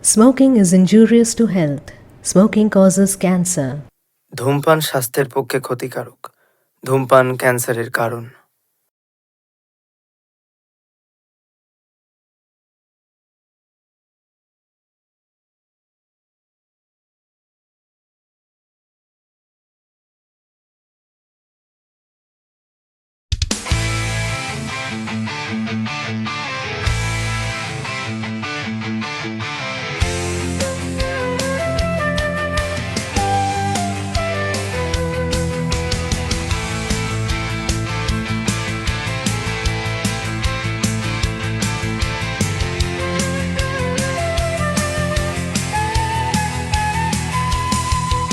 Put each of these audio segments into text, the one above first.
Smoking is injurious to health. Smoking causes cancer. ধূমপান স্বাস্থ্যের পক্ষে ক্ষতিকারক। ধূমপান ক্যান্সারের কারণ।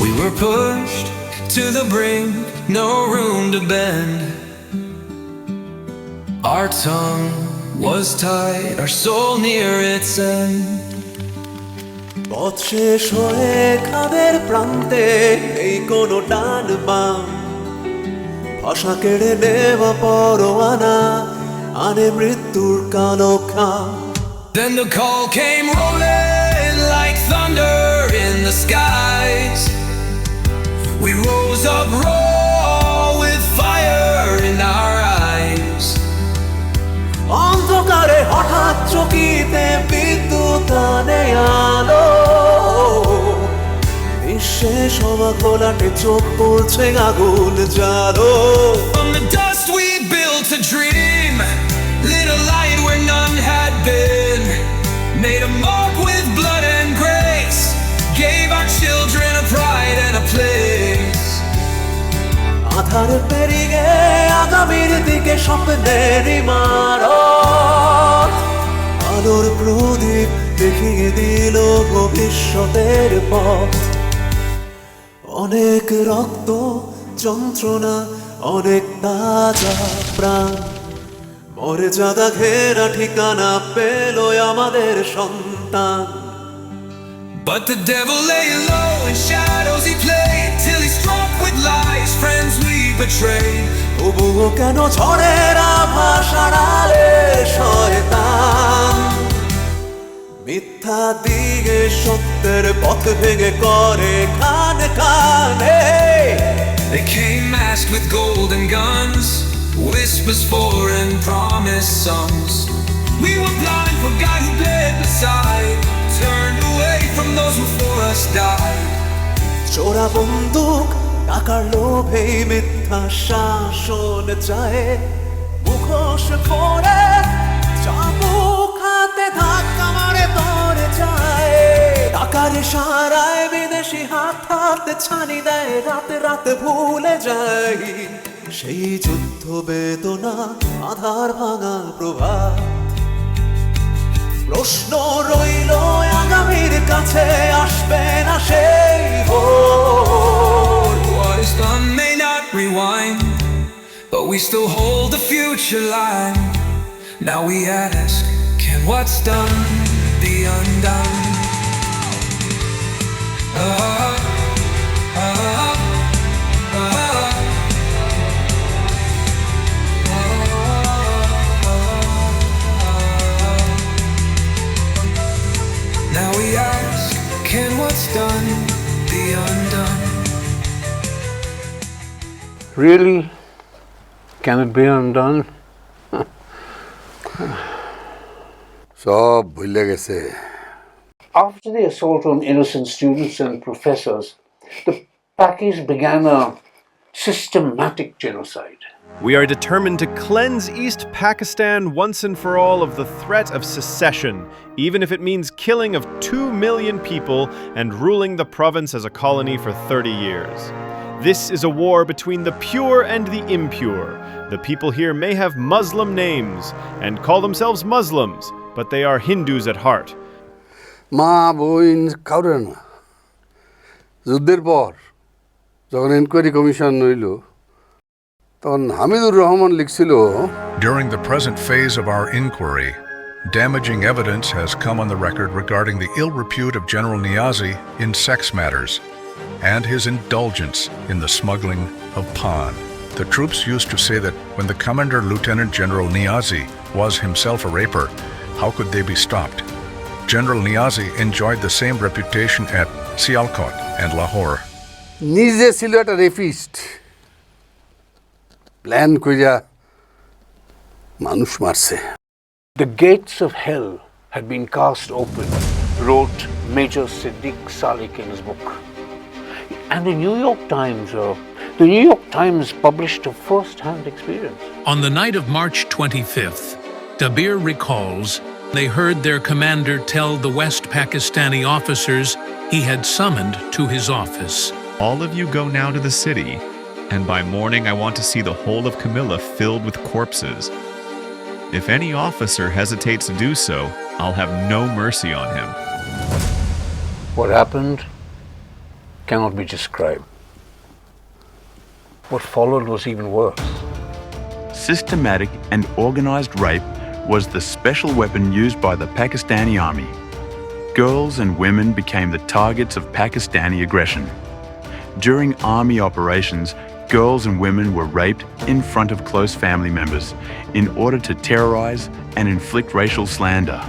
We were pushed to the brink, no room to bend. Our tongue was tied, our soul near its end. পথ শেষ হয়ে খাদের প্রান্তে এই কোনো ডান বাম, ভাষা কেড়ে নেওয়া পরোয়ানা আনে মৃত্যুর কালো খাম। Then the call came rolling like thunder in the skies. We rose up raw with fire in our eyes. অন্ধকারে হঠাৎ চকিতে বিদ্যুৎ আনে আলো, নিঃশেষ হওয়া ঘোলাটে চোখ পড়ছে আগুন জালো। From the dust we built a dream, lit a light where none had been, made a mark with blood and grace, gave our children a pride and a place. আধার পেরিয়ে আগামীর দিকে স্বপ্নের ইমারত, আলোর প্রদীপ দেখিয়ে দিল ভবিষ্যতের পথ। অনেক রক্ত যন্ত্রণা, অনেক তাজা প্রাণ, মর্যাদা ঘেরা ঠিকানা পেল আমাদের সন্তান। But the devil lay low in shadows he played, till he struck with lies, friends we betrayed. তবুও কেন ঝড়ের আভাস আড়ালে শয়তান, মিথ্যা দিয়ে সত্যের পথ ভেঙে করে খান খানে। They came masked with golden guns, whispers foreign promise songs. We were blind, forgot who bled beside, turned away from those who for us died. চোরা বন্দুক টাকার লোভে মিথ্যা শাসন চায়, মুখোশ পরে চাবুক হাতে ধাক্কা মারে তোরে যায়। টাকার ইশারায় বিদেশি হাত হাতে ছানি দেয়, রাতে রাতে ভুলে যায় সেই যুদ্ধ বেদনা, আধার ভাঙা প্রভাত। প্রশ্ন রইল আগামীর কাছে আসবে না সেই ভোর। What is done may not rewind, but we still hold the future line. Now we ask, can what's done be undone? Now we ask, can what's done be undone? Really? Can it be undone? সব ভুলে গেছে। After the assault on innocent students and professors, the Pakis began a systematic genocide. We are determined to cleanse East Pakistan once and for all of the threat of secession, even if it means killing of 2 million people and ruling the province as a colony for 30 years. This is a war between the pure and the impure. The people here may have Muslim names and call themselves Muslims, but they are Hindus at heart. মা বোন কাউরে না। যুদ্ধের পর যখন inquiry commission হইল, তখন Hamidur Rahman লিখছিল, During the present phase of our inquiry, damaging evidence has come on the record regarding the ill repute of General Niazi in sex matters and his indulgence in the smuggling of pan. The troops used to say that when the Commander Lieutenant General Niazi was himself a raper, how could they be stopped? General Niazi enjoyed the same reputation at Sialkot and Lahore. নিজে ছিল একটা rapist, plan কইরা মানুষ মারছে। The gates of hell had been cast open, wrote Major Siddiq Salik in his book. And the New York Times published a first-hand experience. On the night of March 25th, Dabir recalls they heard their commander tell the West Pakistani officers he had summoned to his office. All of you go now to the city, and by morning I want to see the whole of Camilla filled with corpses. If any officer hesitates to do so, I'll have no mercy on him. What happened cannot be described. What followed was even worse. Systematic and organized rape was the special weapon used by the Pakistani army. Girls and women became the targets of Pakistani aggression. During army operations, girls and women were raped in front of close family members in order to terrorize and inflict racial slander.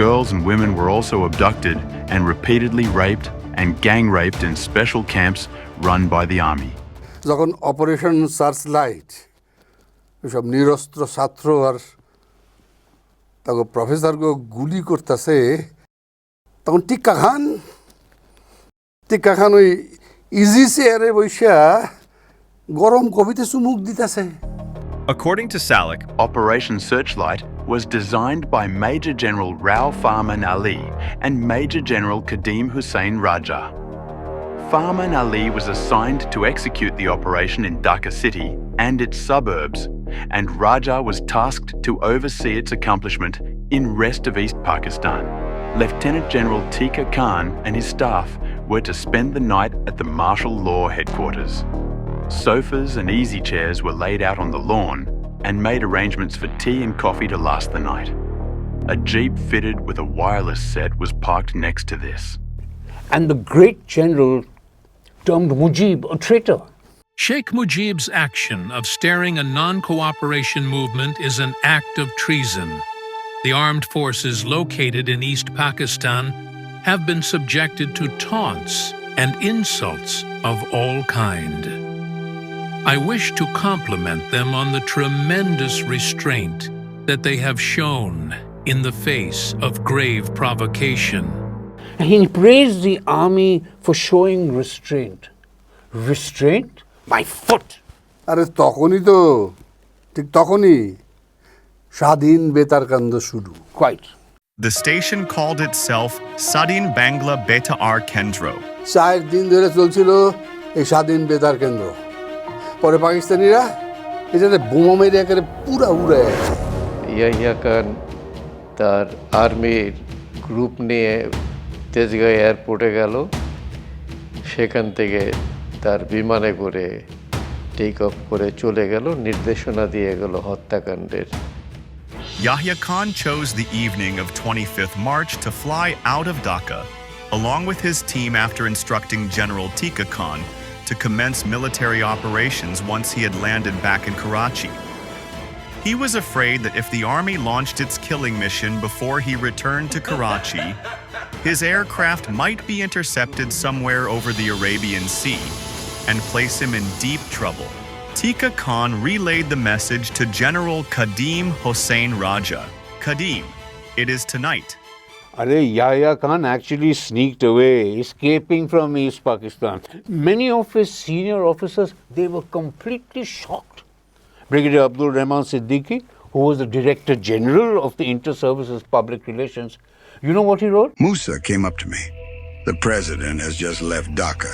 Girls and women were also abducted and repeatedly raped and gang raped in special camps run by the army. যখন operation search light সব নিরস্ত্র ছাত্র আর তাকে প্রফেসরকে গুলি করতেছে, তখন টিক্কা খান ওই easy চেয়ারে বৈশা গরম কবিতে চুমুক দিতেছে। According to Salik, Operation Searchlight was designed by Major General Rao Farman Ali and Major General Kadim Hussain Raja. Farman Ali was assigned to execute the operation in Dhaka city and its suburbs, and Raja was tasked to oversee its accomplishment in rest of East Pakistan. Lieutenant General Tika Khan and his staff were to spend the night at the martial law headquarters. Sofas and easy chairs were laid out on the lawn and made arrangements for tea and coffee to last the night. A jeep fitted with a wireless set was parked next to this. And the great general termed Mujib a traitor. Sheikh Mujib's action of steering a non-cooperation movement is an act of treason. The armed forces located in East Pakistan have been subjected to taunts and insults of all kind. I wish to compliment them on the tremendous restraint that they have shown in the face of grave provocation. He praised the army for showing restraint. Restraint? My foot! আরে তখনই তো, ঠিক তখনই স্বাধীন বেতারকান্দ শুরু। Quite. The station called itself Sadin Bangla Beta Ar Kendro. 4 দিন ধরে চলছিল এই স্বাধীন বেতার কেন্দ্র। পরে পাকিস্তানিরা এটাতে বোমা মেরে একেবারে পুরা উড়ায়। ইয়াহিয়া খান তার আর্মির গ্রুপ নিয়ে তেজগাঁও এয়ারপোর্টে গেল, সেখান থেকে তার বিমানে করে টেক অফ করে চলে গেল, নির্দেশনা দিয়ে গেল হত্যাকাণ্ডের। Yahya Khan chose the evening of 25th March to fly out of Dhaka, along with his team after instructing General Tika Khan to commence military operations once he had landed back in Karachi. He was afraid that if the army launched its killing mission before he returned to Karachi, his aircraft might be intercepted somewhere over the Arabian Sea and place him in deep trouble. Tika Khan relayed the message to General Kadim Hussain Raja. Kadim, it is tonight. Yahya Khan actually sneaked away, escaping from East Pakistan. Many of his senior officers, they were completely shocked. Brigadier Abdul Rahman Siddiqui, who was the Director General of the Inter-Services Public Relations, you know what he wrote? Musa came up to me. The president has just left Dhaka.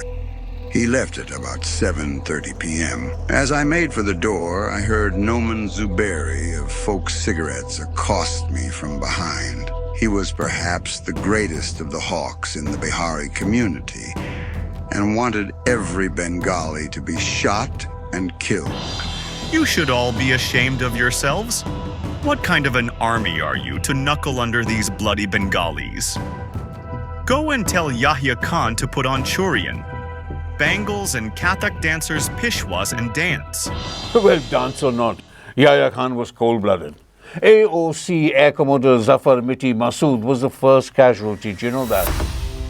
He left at about 7:30 p.m. As I made for the door, I heard Noman Zuberi of Folk Cigarettes accost me from behind. He was perhaps the greatest of the hawks in the Bihari community and wanted every Bengali to be shot and killed. You should all be ashamed of yourselves. What kind of an army are you to knuckle under these bloody Bengalis? Go and tell Yahya Khan to put on churian, bangles and Kathak dancers pishwas and dance. Well, dance or not, Yahya Khan was cold-blooded. AOC Air Commodore Zafar Miti Masood was the first casualty. Do you know that?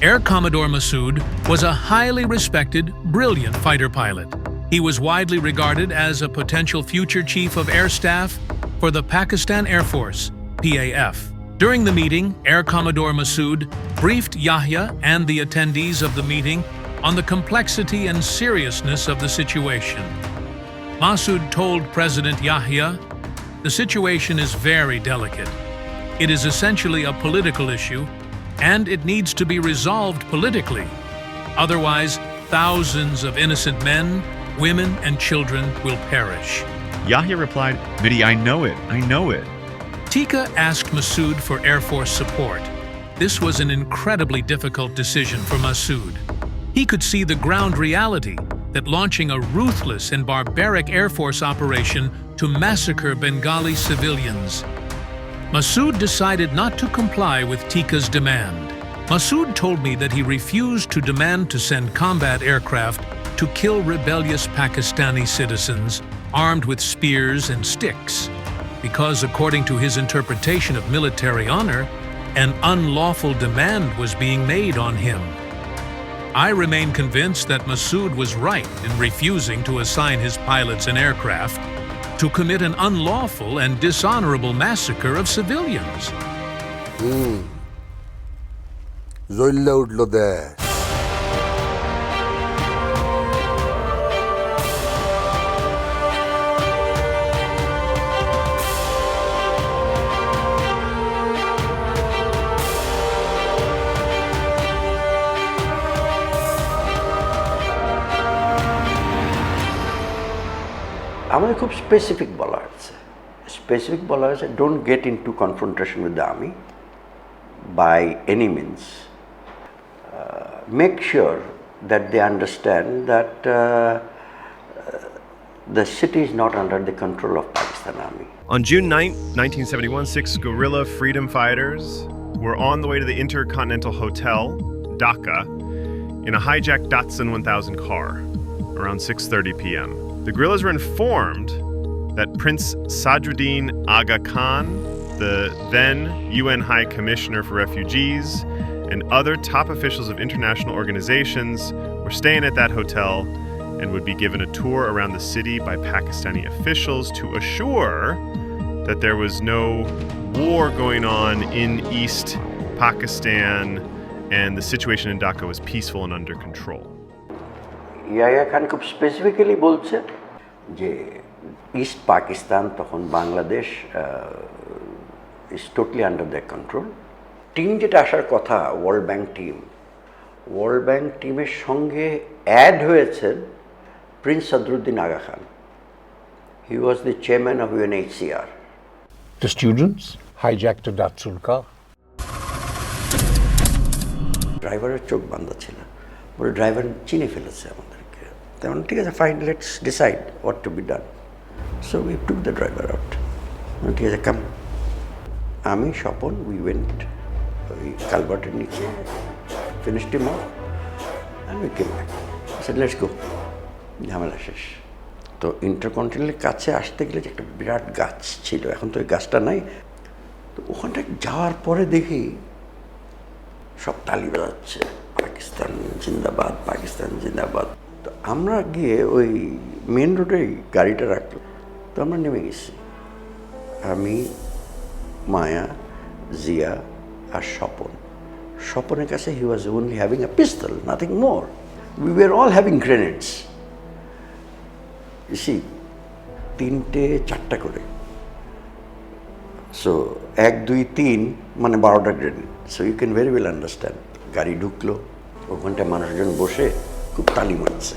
Air Commodore Masood was a highly respected, brilliant fighter pilot. He was widely regarded as a potential future chief of air staff for the Pakistan Air Force, PAF. During the meeting, Air Commodore Masood briefed Yahya and the attendees of the meeting on the complexity and seriousness of the situation. Masood told President Yahya, "The situation is very delicate. It is essentially a political issue, and it needs to be resolved politically. Otherwise, thousands of innocent men, women, and children will perish." Yahya replied, "Midi, I know it. Tika asked Masood for Air Force support. This was an incredibly difficult decision for Masood. He could see the ground reality that launching a ruthless and barbaric Air Force operation to massacre Bengali civilians. Masood decided not to comply with Tika's demand. Masood told me that he refused to demand to send combat aircraft to kill rebellious Pakistani citizens armed with spears and sticks, because according to his interpretation of military honor, an unlawful demand was being made on him. I remain convinced that Masood was right in refusing to assign his pilots and aircraft to commit an unlawful and dishonorable massacre of civilians. জ্বললে উঠলো দেশ। আমাদের খুব specific বলা হয়েছে, don't get into confrontation with the army by any means, make sure that they understand that the city is not under the control of Pakistan Army. On June 9, 1971, 6 guerrilla freedom fighters were on the way to the Intercontinental Hotel, Dhaka, in a hijacked Datsun 1000 car around 6:30 p.m. The guerrillas were informed that Prince Sadruddin Aga Khan, the then UN High Commissioner for Refugees, and other top officials of international organizations were staying at that hotel and would be given a tour around the city by Pakistani officials to assure that there was no war going on in East Pakistan and the situation in Dhaka was peaceful and under control. Yahya Khan খুব specifically বলছে যে east Pakistan তখন Bangladesh is totally under their control. Team যেটা আসার কথা world bank টিমের সঙ্গে add হয়েছেন prince Sadruddin Aga Khan. He was the chairman of UNHCR. The students hijacked a Datsun car. ড্রাইভারের চোখ বান্ধা ছিল, বলে ড্রাইভার চিনে ফেলেছে আমাদেরকে। তেমন ঠিক আছে, fine, let's decide what to be done. So we took the driver out. ঠিক আছে, কাম। আমি স্বপন উই ওয়েন্ট ওই কালভার্টের নিচে, finished him off and we came back. Said let's go, ঝামেলা শেষ। তো ইন্টারকন্টিনেন্টালের কাছে আসতে গেলে যে একটা বিরাট গাছ ছিল, এখন তো ওই গাছটা নাই। তো ওখানটা যাওয়ার পরে দেখি সব তালি বাজাচ্ছে, পাকিস্তান জিন্দাবাদ, পাকিস্তান জিন্দাবাদ। তো আমরা গিয়ে ওই মেন রোডেই গাড়িটা রাখলো। তো আমরা নেমে গেছি, আমি, মায়া, জিয়া আর স্বপনের কাছে he was only having a pistol, nothing more. We were all having grenades. ইসি 3টে 4টা করে, সো 1 2 3 মানে 12টা grenade. So you can very well understand. গাড়ি ঢুকলো, ওখানটায় মানুষজন বসে খুব তালি মারছে।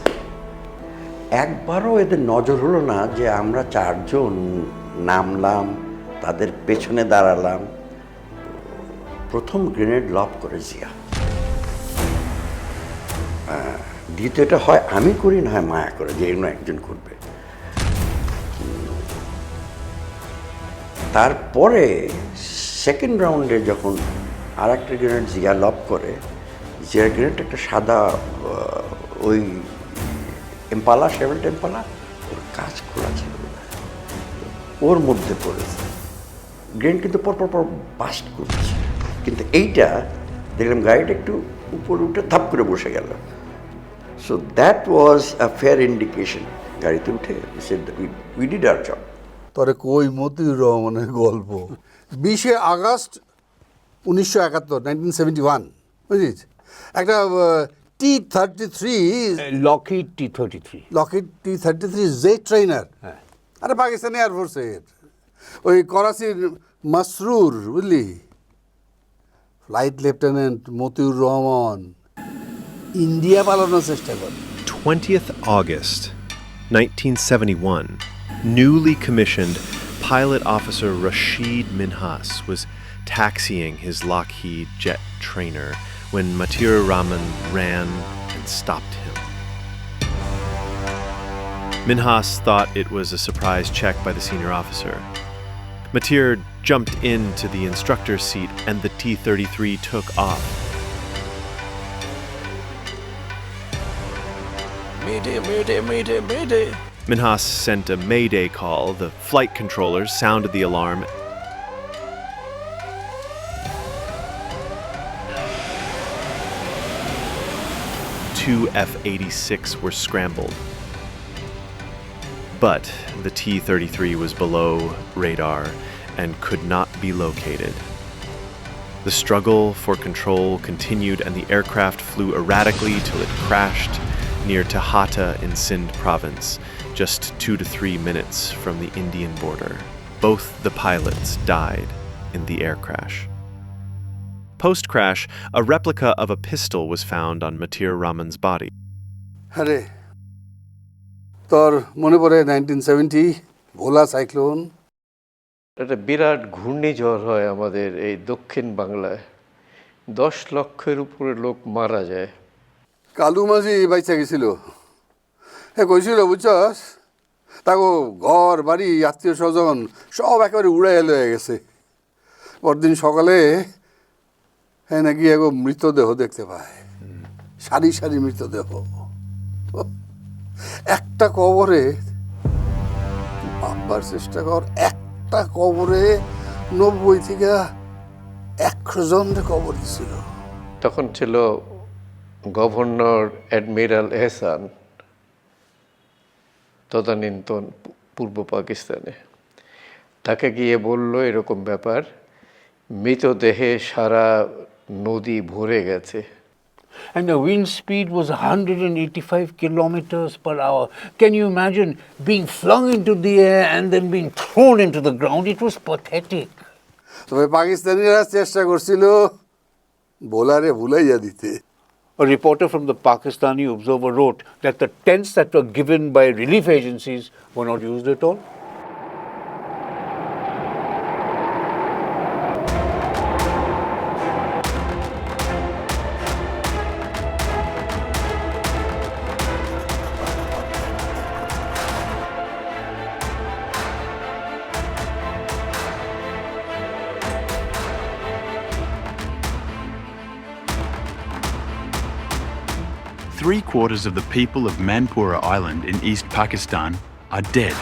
একবারও এদের নজর হলো না যে আমরা 4 জন নামলাম, তাদের পেছনে দাঁড়ালাম। প্রথম গ্রেনেড লব করে জিয়া, দ্বিতীয়টা হয় আমি করি, না হয় মায়া করে, যে কোনো একজন করবে। তারপরে সেকেন্ড রাউন্ডে যখন আর একটা গ্রেনেড জিয়া লব করে, জিয়ার গ্রেনেড একটা সাদা ওই এম্পালা, শেভেলটা এম্পালা, ওর কাজ খোলা ছিল, ওর মধ্যে পড়েছে। গ্রেন কিন্তু পর বাস্ট করছে, কিন্তু এইটা দেখলাম গাড়িটা একটু উপরে উঠে থাপ করে বসে গেল। So that was a fair indication. গাড়িতে উঠে উই ডিড আওয়ার জব। তরে কই মতিউর রহমানের গল্প 20শে আগস্ট 1971, 1971, বুঝিস, একটা T-33 Lockheed T-33 Lockheed T-33 jet trainer, আরে পাকিস্তানি এয়ারফোর্সের, ওই করাচির মাসরুর, বুঝলি, flight lieutenant Motiur Rahman India পালানোর চেষ্টা করে। 20th August 1971, newly commissioned pilot officer Rashid Minhas was taxiing his Lockheed jet trainer when Matiur Rahman ran and stopped him. Minhas thought it was a surprise check by the senior officer. Matiur jumped into the instructor's seat and the T-33 took off. Mayday, mayday, mayday, mayday. Minhas sent a mayday call. The flight controllers sounded the alarm. Two F-86 were scrambled. But the T-33 was below radar and could not be located. The struggle for control continued and the aircraft flew erratically till it crashed near Tahata in Sindh province, just 2 to 3 minutes from the Indian border. Both the pilots died in the air crash. Post-crash, a replica of a pistol was found on Matiur Rahman's body. আরে তোর মনে পড়ে 1970 ভোলা cyclone? একটা বিরাট ঘূর্ণিঝড় হয় আমাদের এই দক্ষিণ বাংলায়, 10 লক্ষের উপরে লোক মারা যায়। কালু মাঝি বাইচা গেছিল, কইছিল বুঝছস, তাকে ঘর বাড়ি আত্মীয় স্বজন সব একেবারে উড়াই হয়ে গেছে। পরদিন সকালে হ্যাঁ নাকি এগো মৃতদেহ দেখতে পায়, সারি সারি মৃতদেহ। একটা কবরে, ভাববার চেষ্টা কর, একটা কবরে 90 থেকে 100 জনের কবর দিছিল। তখন ছিল গভর্নর অ্যাডমিরাল এহসান, তদানীন্তন পূর্ব পাকিস্তানে। তাকে গিয়ে বলল এরকম ব্যাপার, মৃতদেহে সারা নদী ভরে গেছে। And the wind speed was 185 kilometers per hour. Can you imagine being flung into the air and then being thrown into the ground? It was pathetic. তবে পাকিস্তানিরা চেষ্টা করছিল বোলারে ভুলাইয়া দিতে। A reporter from the Pakistani Observer wrote that the tents that were given by relief agencies were not used at all. Three-quarters of the people of Manpura Island in East Pakistan are dead.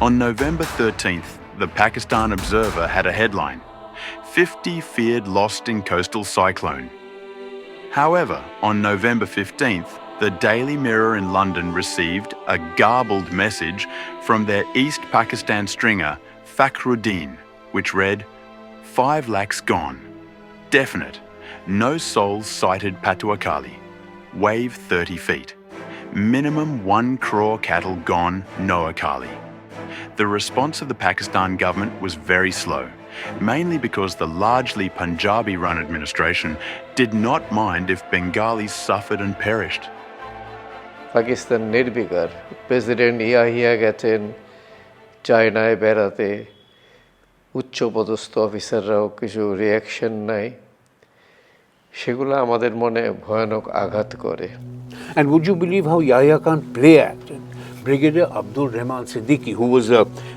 On November 13th, the Pakistan Observer had a headline, 50 feared lost in coastal cyclone. However, on November 15th, the Daily Mirror in London received a garbled message from their East Pakistan stringer, Fakhruddin, which read, 5 lakhs gone. Definite. No souls sighted Patuakhali. Wave 30 feet. Minimum 1 crore cattle gone Noakhali. The response of the Pakistan government was very slow, mainly because the largely Punjabi-run administration did not mind if Bengalis suffered and perished. Pakistan নির্বিকার, president Yahya গেছেন চায়নায় বেড়াতে, উচ্চপদস্থ অফিসাররাও কিছু reaction নাই, সেগুলো আমাদের মনে ভয়ানক আঘাত করে। And would you believe how Yahya Khan play-acted? Brigadier Abdul Rahman Siddiqui, who was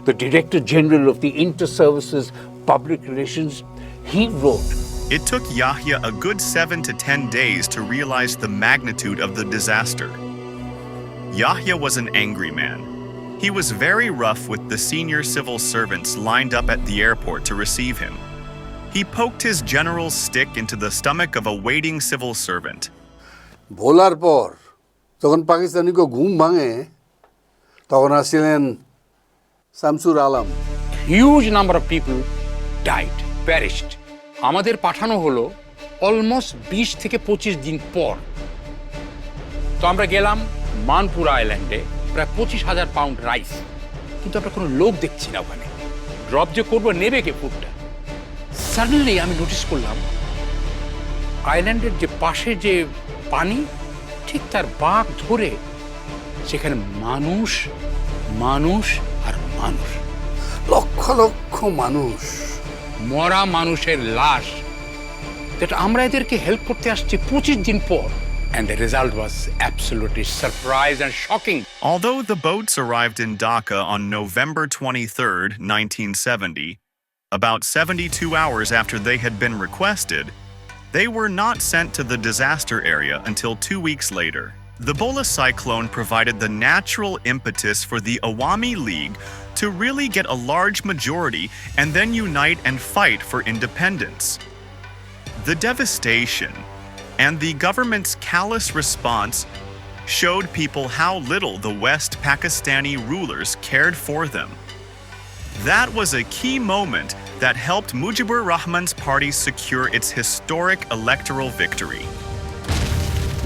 the Director General of the Inter-Services Public Relations, he wrote, It took Yahya a good 7 to 10 days to realize the magnitude of the disaster. Yahya was an angry man. He was very rough with the senior civil servants lined up at the airport to receive him. He poked his general's stick into the stomach of a waiting civil servant. ভোলার পর যখন পাকিস্তানিকে ঘুম ভাঙে তখন আসছিলেন Shamsur Alam. Huge number of people died, perished. আমাদের পাঠানো হলো অলমোস্ট 20 থেকে 25 দিন পর। তো আমরা গেলাম মানপুরা আইল্যান্ডে, প্রায় 25,000 পাউন্ড রাইস, কিন্তু আমরা কোনো লোক দেখছি না ওখানে। ড্রপ যে করবো নেবে কে ফুডটা? সাডেনলি আমি নোটিস করলাম আইল্যান্ডের যে পাশে যে পানি, ঠিক তার বাঁক ধরে সেখানে মানুষ মানুষ আর মানুষ, লক্ষ লক্ষ মানুষ, মরা মানুষের লাশ। যেটা আমরা এদেরকে হেল্প করতে আসছি 25 দিন পর। And the result was absolutely surprising and shocking. Although the boats arrived in Dhaka on November 23, 1970, about 72 hours after they had been requested, they were not sent to the disaster area until 2 weeks later. The Bola cyclone provided the natural impetus for the Awami League to really get a large majority and then unite and fight for independence. The devastation and the government's callous response showed people how little the West Pakistani rulers cared for them. That was a key moment that helped Mujibur Rahman's party secure its historic electoral victory.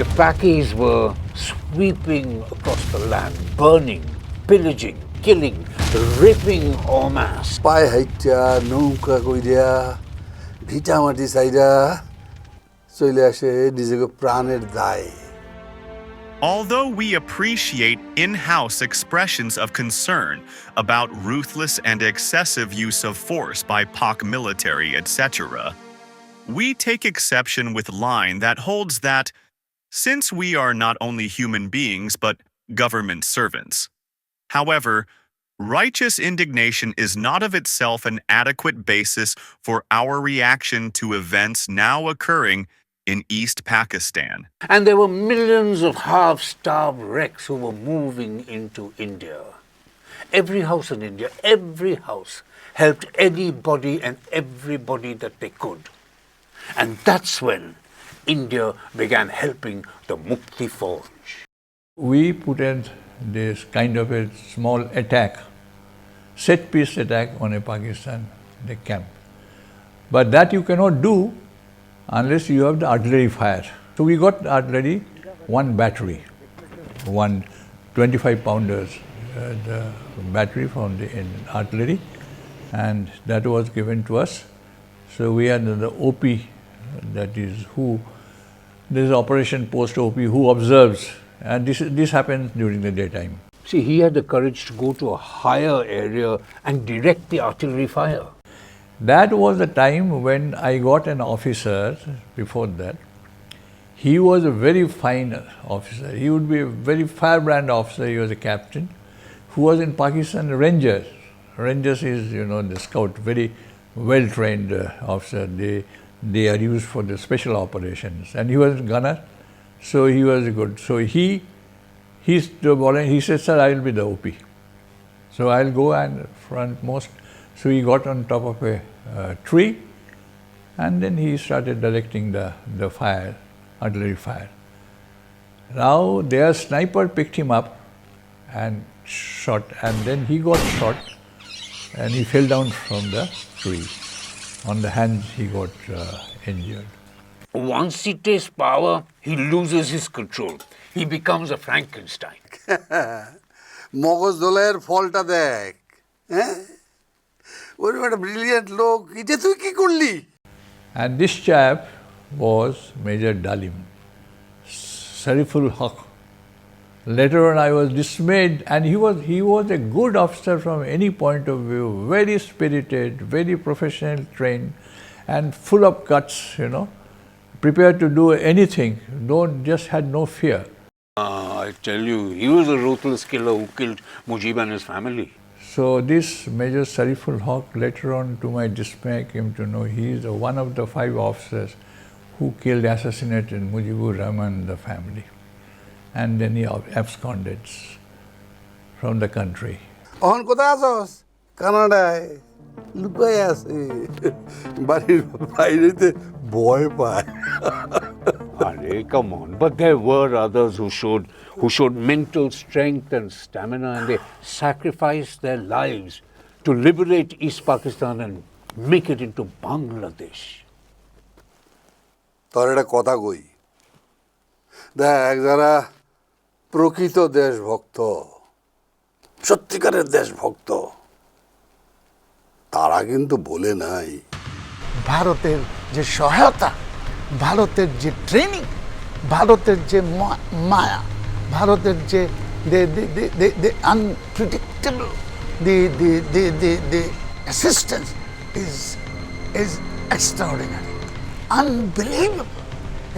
The Pakis were sweeping across the land, burning, pillaging, killing, raping en masse. পায়ে হাইটা নৌকা কইরা ভিটা মাটি চাইরা চলে আসে নিজেকে প্রাণের দায়। Although we appreciate in-house expressions of concern about ruthless and excessive use of force by Pak military, etc., we take exception with line that holds that since we are not only human beings but government servants. However, righteous indignation is not of itself an adequate basis for our reaction to events now occurring in East Pakistan. And there were millions of half-starved wrecks who were moving into India. Every house in India, every house helped anybody and everybody that they could. And that's when India began helping the Mukti Forge. We put in this kind of a small attack, set-piece attack on a Pakistan the camp. But that you cannot do unless you have the artillery fire. So we got artillery, one battery, one 25-pounders, the battery from the artillery, and that was given to us. So we had the OP, that is who, this is Operation Post OP, who observes, and this happens during the daytime. See, he had the courage to go to a higher area and direct the artillery fire. That was the time when I got an officer. Before that, he was a very fine officer. He would be a very firebrand officer. He was a captain who was in Pakistan Rangers. Rangers is, the scout, very well-trained officer. They are used for the special operations. And he was a gunner, so he was good. So he said, sir, I will be the OP. So I'll go and frontmost. So he got on top of a tree, and then he started directing the fire, artillery fire. Now their sniper picked him up and shot, and then he got shot, and he fell down from the tree. On the hands he got injured. Once he takes power, he loses his control. He becomes a Frankenstein. মগজ দোলের ফলটা দেখ, হ্যাঁ? ওরে একটা brilliant লোক, এটা তুই কি করলি? And this chap was Major Dalim, Sariful Haq. Later on I was dismayed, and he was a good officer from any point of view, very spirited, very professional, trained, and full of guts, prepared to do anything, just had no fear. I tell you, he was a ruthless killer who killed Mujib and his family. So this Major Sariful Haq, later on to my dismay, came to know he is one of the 5 officers who killed, assassinated Mujibur Rahman and the family. And then he absconded. from the country. অহন কোথায় আছস? কানাডায় লুকাই আছে, বাড়ির বাইরেতে ভয় পায়। Arey, come on. But there were others who showed mental strength and stamina, and they sacrificed their lives to liberate East Pakistan and make it into Bangladesh. তোর একটা কথা কই, দেখ যারা প্রকৃত দেশভক্ত, সত্যিকারের দেশভক্ত, তারা কিন্তু বলে নাই ভারতের যে সহায়তা, ভারতের যে ট্রেনিং, ভারতের যে মায়া, ভারতের যে unpredictable the assistance is extraordinary, unbelievable.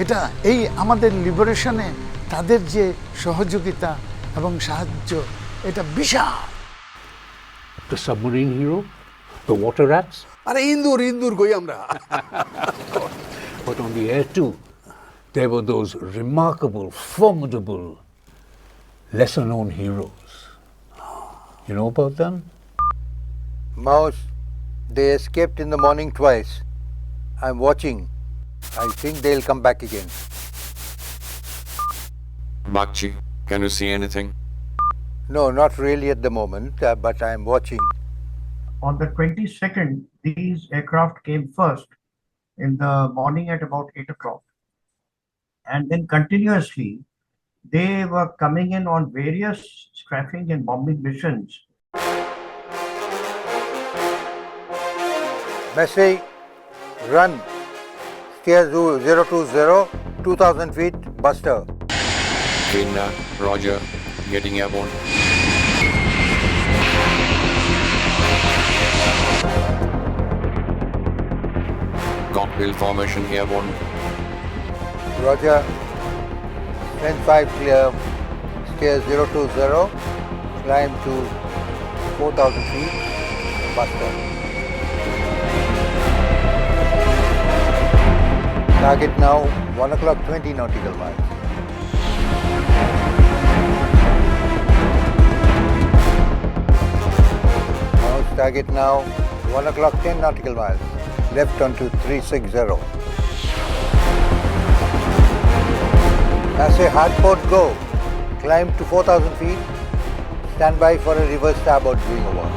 এটা এই আমাদের লিবারেশনে তাদের যে সহযোগিতা এবং সাহায্য, এটা বিশাল। The submarine hero? The water rats? আরে ইন্দুর কই আমরা। But on the air too, there were those remarkable, formidable, lesser-known heroes. You know about them? Mouse, they escaped in the morning twice. I'm watching. I think they'll come back again. Bakchi, can you see anything? No, not really at the moment, but I'm watching. On the 22nd, these aircraft came first in the morning at about 8 o'clock. And then continuously, they were coming in on various strafing and bombing missions. Messi, run. Stairs 020, 2000 feet, Buster. Vinna, Roger, getting airborne. Cocktail formation airborne. Roger. 10-5 clear. Stairs 020, climb to 4000 feet, Buster. Target now, 1 o'clock 20 nautical miles. Mouse target now, 1 o'clock 10 nautical miles. Left onto 360. As a hardport go. Climb to 4000 feet. Stand by for a reverse starboard wing over.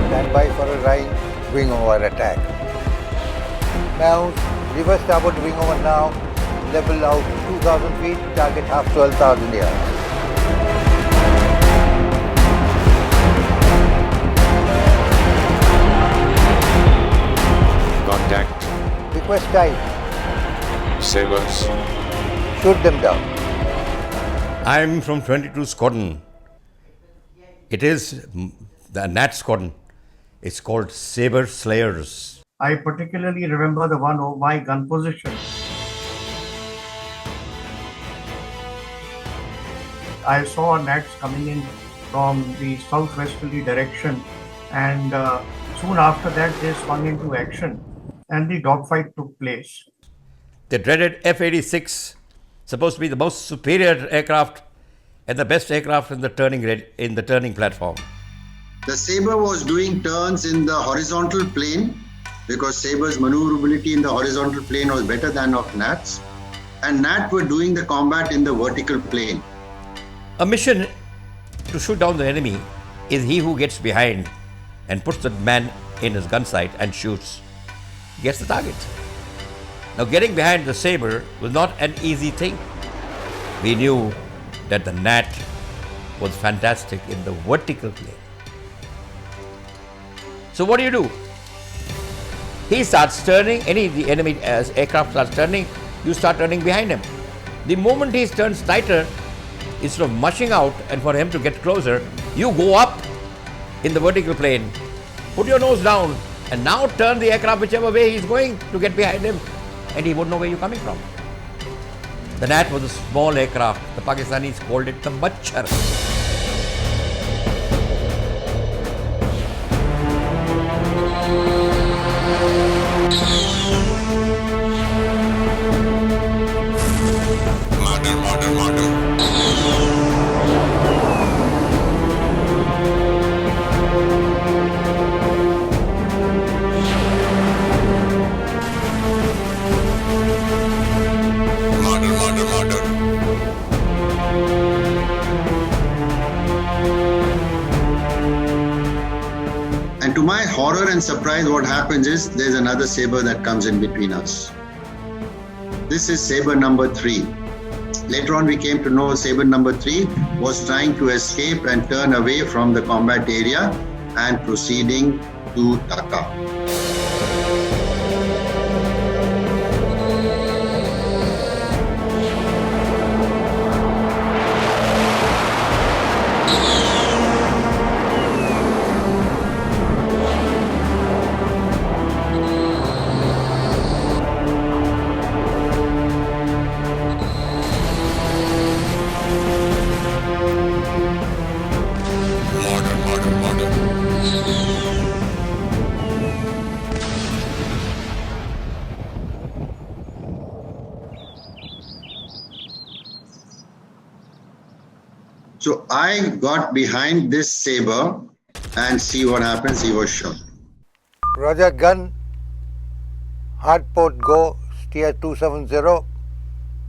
Stand by for a right wing over attack. Now, reverse starboard wing over now. Level out 2000 feet. Target half 12,000 yards. Contact. Request type. Sabers. Shoot them down. I'm from 22 Squadron. It is the Nat Squadron. It's called Saber Slayers. I particularly remember the one over my gun position. I saw Nats coming in from the southwesterly direction, and soon after that they swung into action and the dogfight took place. The dreaded F-86, supposed to be the most superior aircraft and the best aircraft in the turning platform. The Sabre was doing turns in the horizontal plane because Sabre's maneuverability in the horizontal plane was better than of Nats, and Nat were doing the combat in the vertical plane. A mission to shoot down the enemy is he who gets behind and puts the man in his gun sight and shoots, gets the target. Now, getting behind the Sabre was not an easy thing. We knew that the Nat was fantastic in the vertical plane. So what do? He starts turning, the enemy aircraft starts turning, you start turning behind him. The moment he turns tighter, instead of mushing out and for him to get closer, you go up in the vertical plane, put your nose down, and now turn the aircraft whichever way he's going to get behind him, and he won't know where you're coming from. The Nat was a small aircraft. The Pakistanis called it the Machar. Murder. my horror and surprise, what happens is there's another saber that comes in between us. This is saber number 3. Later on, we came to know saber number 3 was trying to escape and turn away from the combat area and proceeding to Dhaka. So I got behind this saber and see what happens. He was shot. Roger, gun, hard port go, steer 270,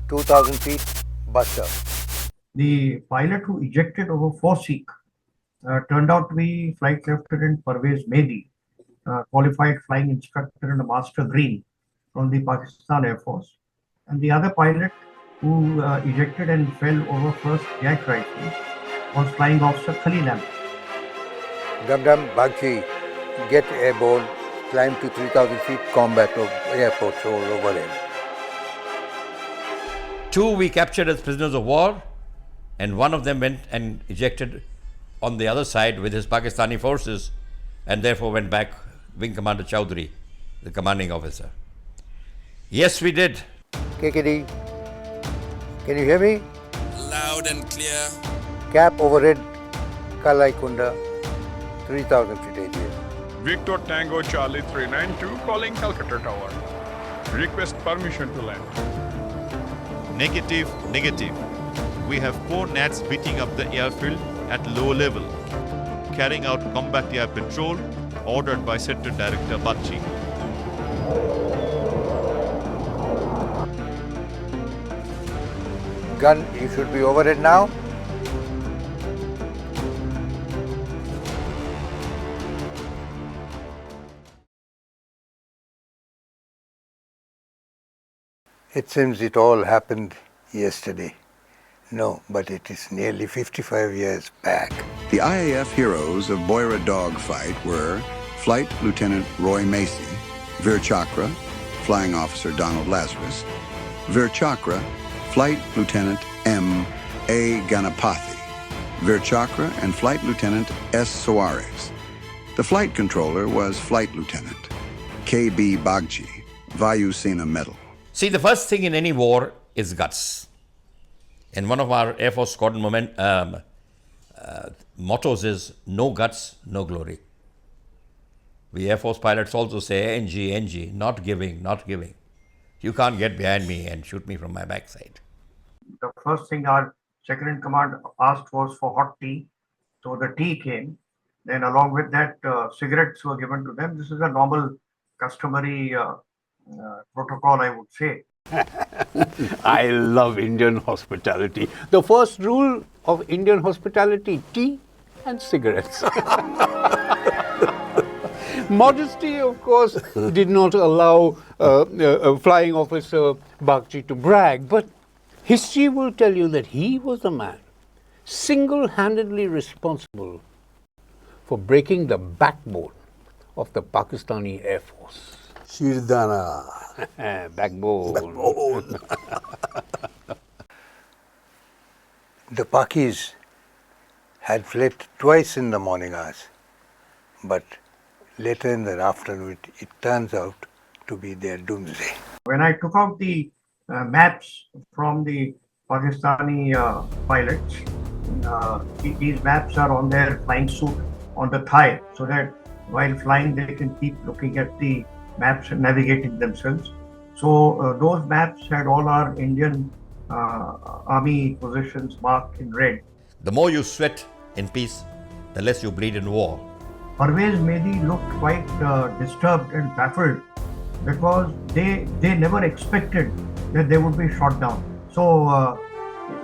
2000 feet, buster. The pilot who ejected over Foreseek turned out to be Flight Lieutenant Parvez Mehdi, qualified flying instructor and a master green from the Pakistan Air Force. And the other pilot who ejected and fell over first Jack Rifle was Flying Officer Khalil Ahmed. Dum-dum, Bagchi, get airborne, climb to 3000 feet, combat of airports all over him. 2 we captured as prisoners of war, and one of them went and ejected on the other side with his Pakistani forces, and therefore went back, Wing Commander Chowdhury, the commanding officer. Yes, we did. KKD, can you hear me? Loud and clear. Cap overhead, Kalai Kunda, 3000 feet AGS. Victor Tango Charlie 392 calling Calcutta Tower. Request permission to land. Negative, negative. We have 4 Nats beating up the airfield at low level, carrying out combat air patrol ordered by Sector Director Bagchi. Gun, you should be overhead now. It seems it all happened yesterday. No, but it is nearly 55 years back. The IAF heroes of Boira dogfight were Flight Lieutenant Roy Macy, Veer Chakra, Flying Officer Donald Lazarus, Veer Chakra, Flight Lieutenant M. A. Ganapathy, Veer Chakra, and Flight Lieutenant S. Soares. The flight controller was Flight Lieutenant K.B. Bagchi, Vayu Sena Medal. See, the first thing in any war is guts. And one of our Air Force Squadron mottos is no guts, no glory. We Air Force pilots also say NG, NG, not giving, not giving. You can't get behind me and shoot me from my backside. The first thing our second in command asked was for hot tea. So the tea came. Then along with that, cigarettes were given to them. This is a normal, customary protocol, I would say. I love Indian hospitality. The first rule of Indian hospitality, tea and cigarettes. Modesty, of course, did not allow Flying Officer Bagchi to brag, but history will tell you that he was the man single-handedly responsible for breaking the backbone of the Pakistani Air Force. Shirdana. Backbone. The Pakis had fled twice in the morning hours, but later in the afternoon it turns out to be their doomsday. When I took out the maps from the Pakistani pilots, these maps are on their flying suit on the thigh, so that while flying they can keep looking at the maps and navigating themselves. So those maps had all our Indian army positions marked in red. The more you sweat in peace, the less you bleed in war. Parvez Mehdi looked quite disturbed and baffled because they never expected that they would be shot down. So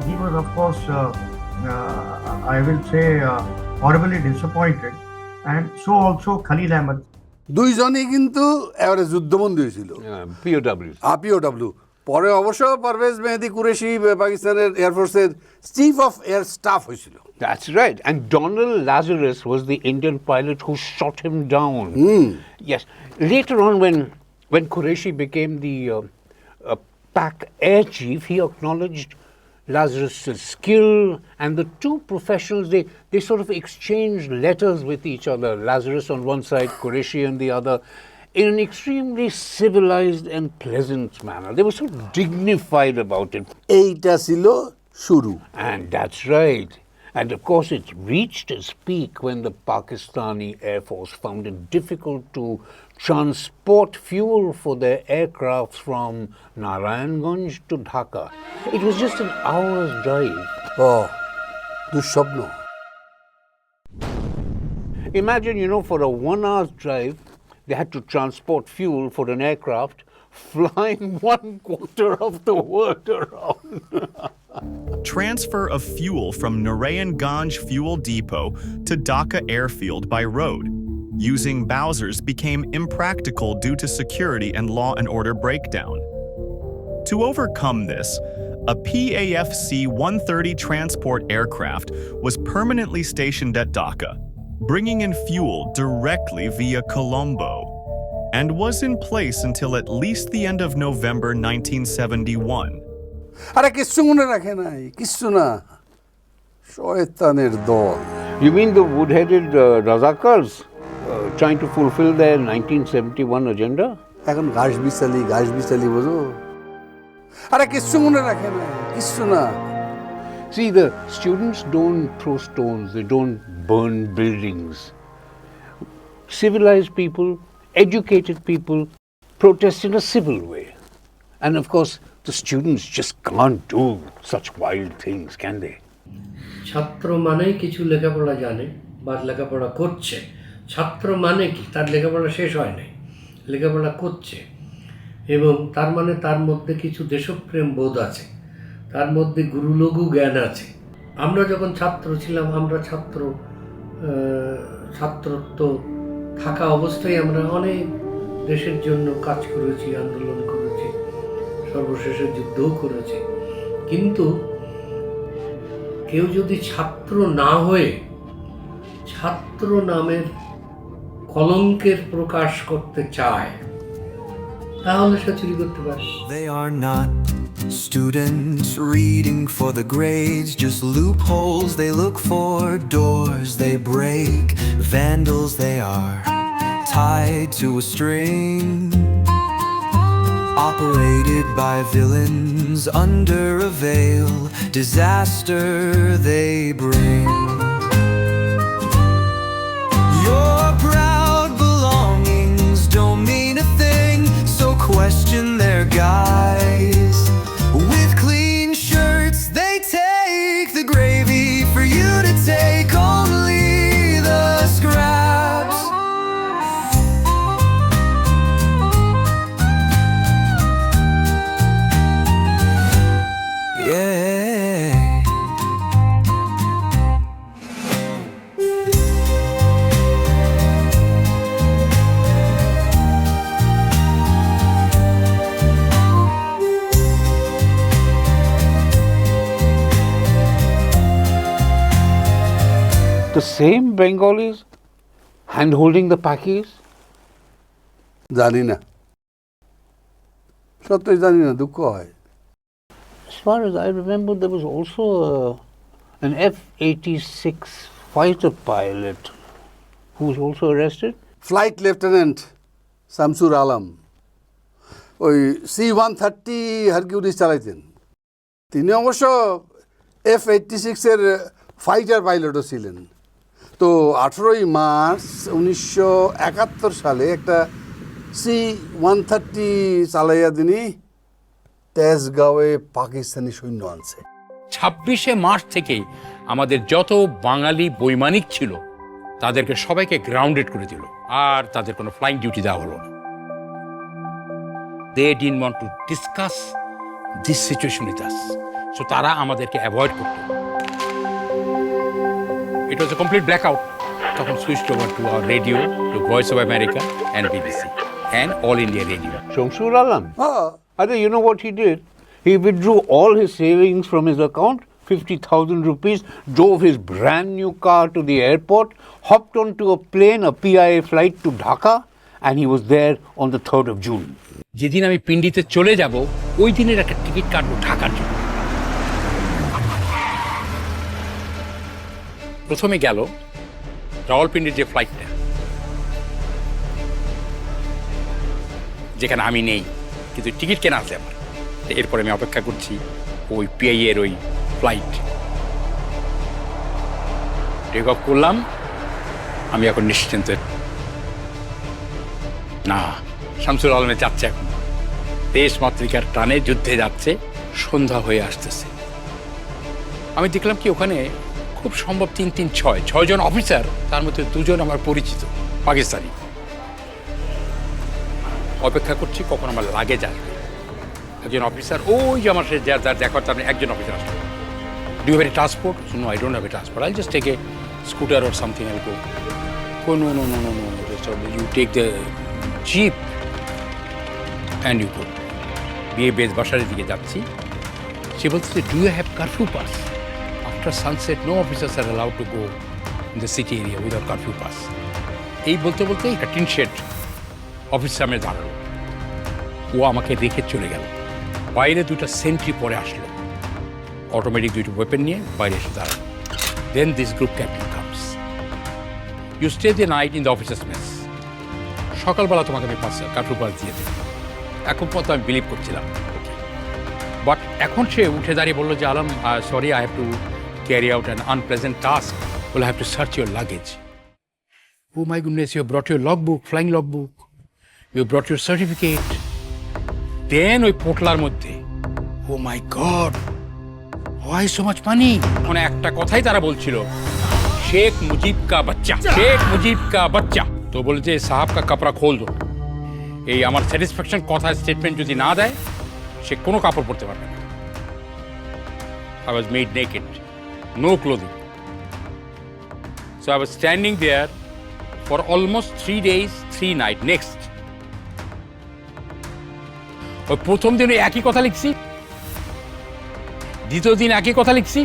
he was, of course, I will say, horribly disappointed. and so also Khalil Ahmed. দুইজনই কিন্তু এবারে যুদ্ধবন্দী হয়েছিল, POW। পরে অবশ্য পারভেজ মেহেদি কুরেশি পাকিস্তানের এয়ারফোর্সের chief of air staff হয়েছিল। That's right. And Donald Lazarus was the Indian pilot who shot him down. Yes. Later on, when Qureshi became the PAC air chief, he acknowledged Lazarus' skill, and the two professionals, they sort of exchanged letters with each other. Lazarus on one side, Qureshi on the other, in an extremely civilized and pleasant manner. They were so dignified about it. এইটা ছিল শুরু। And that's right. And of course, it reached its peak when the Pakistani Air Force found it difficult to transport fuel for their aircraft from Narayanganj to Dhaka. It was just an hour's drive. Oh, দুঃস্বপ্ন। Imagine, for a 1 hour's drive, they had to transport fuel for an aircraft flying 1/4 of the world around. Transfer of fuel from Narayanganj Fuel Depot to Dhaka Airfield by road using Bowsers became impractical due to security and law and order breakdown. To overcome this, a PAF C-130 transport aircraft was permanently stationed at Dhaka, bringing in fuel directly via Colombo, and was in place until at least the end of November 1971. আরে কিচ্ছু মনে রাখে নাই, কিচ্ছু না, শয়তানের দল। You mean the wood-headed Razakars trying to fulfill their 1971 agenda? এখন ঘাস বিচালি বোঝো। আরে কিচ্ছু মনে রাখে নাই, কিচ্ছু না। See, the students don't throw stones, they don't burn buildings. Civilized people, educated people protest in a civil way. And of course, the students just can't do such wild things, can they? ছাত্র মানেই কিছু লেখাপড়া জানে বা লেখাপড়া করছে। ছাত্র মানে কি? তার লেখাপড়া শেষ হয় নাই, লেখাপড়া করছে, এবং তার মানে তার মধ্যে কিছু দেশপ্রেম বোধ আছে, তার মধ্যে গুরুলঘু জ্ঞান আছে। আমরা যখন ছাত্র ছিলাম, আমরা ছাত্রত্ব থাকা অবস্থায় আমরা অনেক দেশের জন্য কাজ করেছি, আন্দোলন করেছি, সর্বশেষে যুদ্ধও করেছি। কিন্তু কেউ যদি ছাত্র না হয়ে ছাত্র নামের কলঙ্কের প্রকাশ করতে চায়, তাহলে সে চুরি করতে পারে। They are not students reading for the grades, just loopholes they look for, doors they break, vandals they are, tied to a string, operated by villains under a veil, disaster they bring. Your proud belongings don't mean a thing, so question their guise. With clean shirts they take the gravy, for you to take only the scraps. The same Bengalis hand-holding the Pakis? জানি না, সত্যই জানি না, দুঃখ হয়। As far as I remember, there was also an F-86 fighter pilot who was also arrested. Flight lieutenant Shamsur Alam, ওই C-130 Hercules চালাইতেন। তিনি অবশ্য F-86-এর ফাইটার পাইলটও ছিলেন। তো 18ই মার্চ 1971 সালে একটা C-130 চালাইয়া তিনি তেজগাঁওয়ে পাকিস্তানি সৈন্য আনছে। 26শে মার্চ থেকে আমাদের যত বাঙালি বৈমানিক ছিল তাদেরকে সবাইকে গ্রাউন্ডেড করে দিল, আর তাদের কোনো ফ্লাইং ডিউটি দেওয়া হলো না। They didn't want to discuss this situation with us, so তারা আমাদেরকে অ্যাভয়েড করত। It was a complete blackout. তখন switched over to our radio, to Voice of America and BBC and All India Radio. Shamsur Alam? I think you know what he did? He withdrew all his savings from his account, 50,000 rupees, drove his brand new car to the airport, hopped onto a plane, a PIA flight to Dhaka, and he was there on the 3rd of June. যেদিন আমি পিন্ডিতে চলে যাব ওই দিনের একটা ticket কাটবো ঢাকার জন্য। প্রথমে গেল রাওয়ালপিন্ডির যে ফ্লাইটটা, যেখানে আমি নেই, কিন্তু টিকিট কেনা আছে আমার। এরপরে আমি অপেক্ষা করছি ওই পিআইএ এর ওই ফ্লাইট। টেক অফ করলাম, আমি এখন নিশ্চিন্ত না, শামসুল আলমে যাচ্ছে এখন দেশ মাতৃকার টানে যুদ্ধে যাচ্ছে, সন্ধ্যা হয়ে আসতেছে। আমি দেখলাম কি ওখানে খুব সম্ভব 3-3-6 জন অফিসার, তার মধ্যে 2 জন আমার পরিচিত পাকিস্তানি। অপেক্ষা করছি কখন আমার লাগেজ আসবে। একজন অফিসার, ওই যে আমার সাথে যার দেখা করতে একজন অফিসার আসলো। Do you have a transport? No, I don't have a transport, I just take a scooter or something, I go. No no no no no, you take the jeep and you go. বিয়ে বেশ বাসারের দিকে যাচ্ছি। সে বলতেছে, do you have curfew pass? After sunset no officers are allowed to go in the city area without curfew pass. এই বলতে বলতে একটা টিন শেড অফিস সামনে দাঁড়ালো। ও আমাকে রেখে চলে গেল। বাইরে 2টা সেন্ট্রি পরে আসলো, অটোমেটিক 2টো ওয়েপেন নিয়ে বাইরে এসে দাঁড়ালো। Then this group captain comes, you stay the night in the officers mess. সকালবেলা তোমাকে আমি কারফিউ পাস দিয়ে দেব। এখন পর্যন্ত আমি বিলিভ করছিলাম, বাট এখন সে উঠে দাঁড়িয়ে বললো যে, Alam, sorry, I have to carry out an unpleasant task, will have to search your luggage. Oh my goodness, you brought your logbook, flying logbook, you brought your certificate. Then ওই পোটলার মধ্যে, oh my god, why so much money. মানে একটা কথাই তারা বলছিল, শেখ মুজিব কা বাচ্চা, শেখ মুজিব কা বাচ্চা। তো বলছে, সাহাব কা কাপড়া খোল দো। এই আমার স্যাটিসফ্যাকশন কথা স্টেটমেন্ট যদি না দেয়, সে কোনো কাপড় পরতে পারবে না। I was made naked, no clothing. So I was standing there for almost 3 days, 3 nights. Next, ওই প্রথম দিন একই কথা লিখছি, দ্বিতীয় দিন একই কথা লিখছি।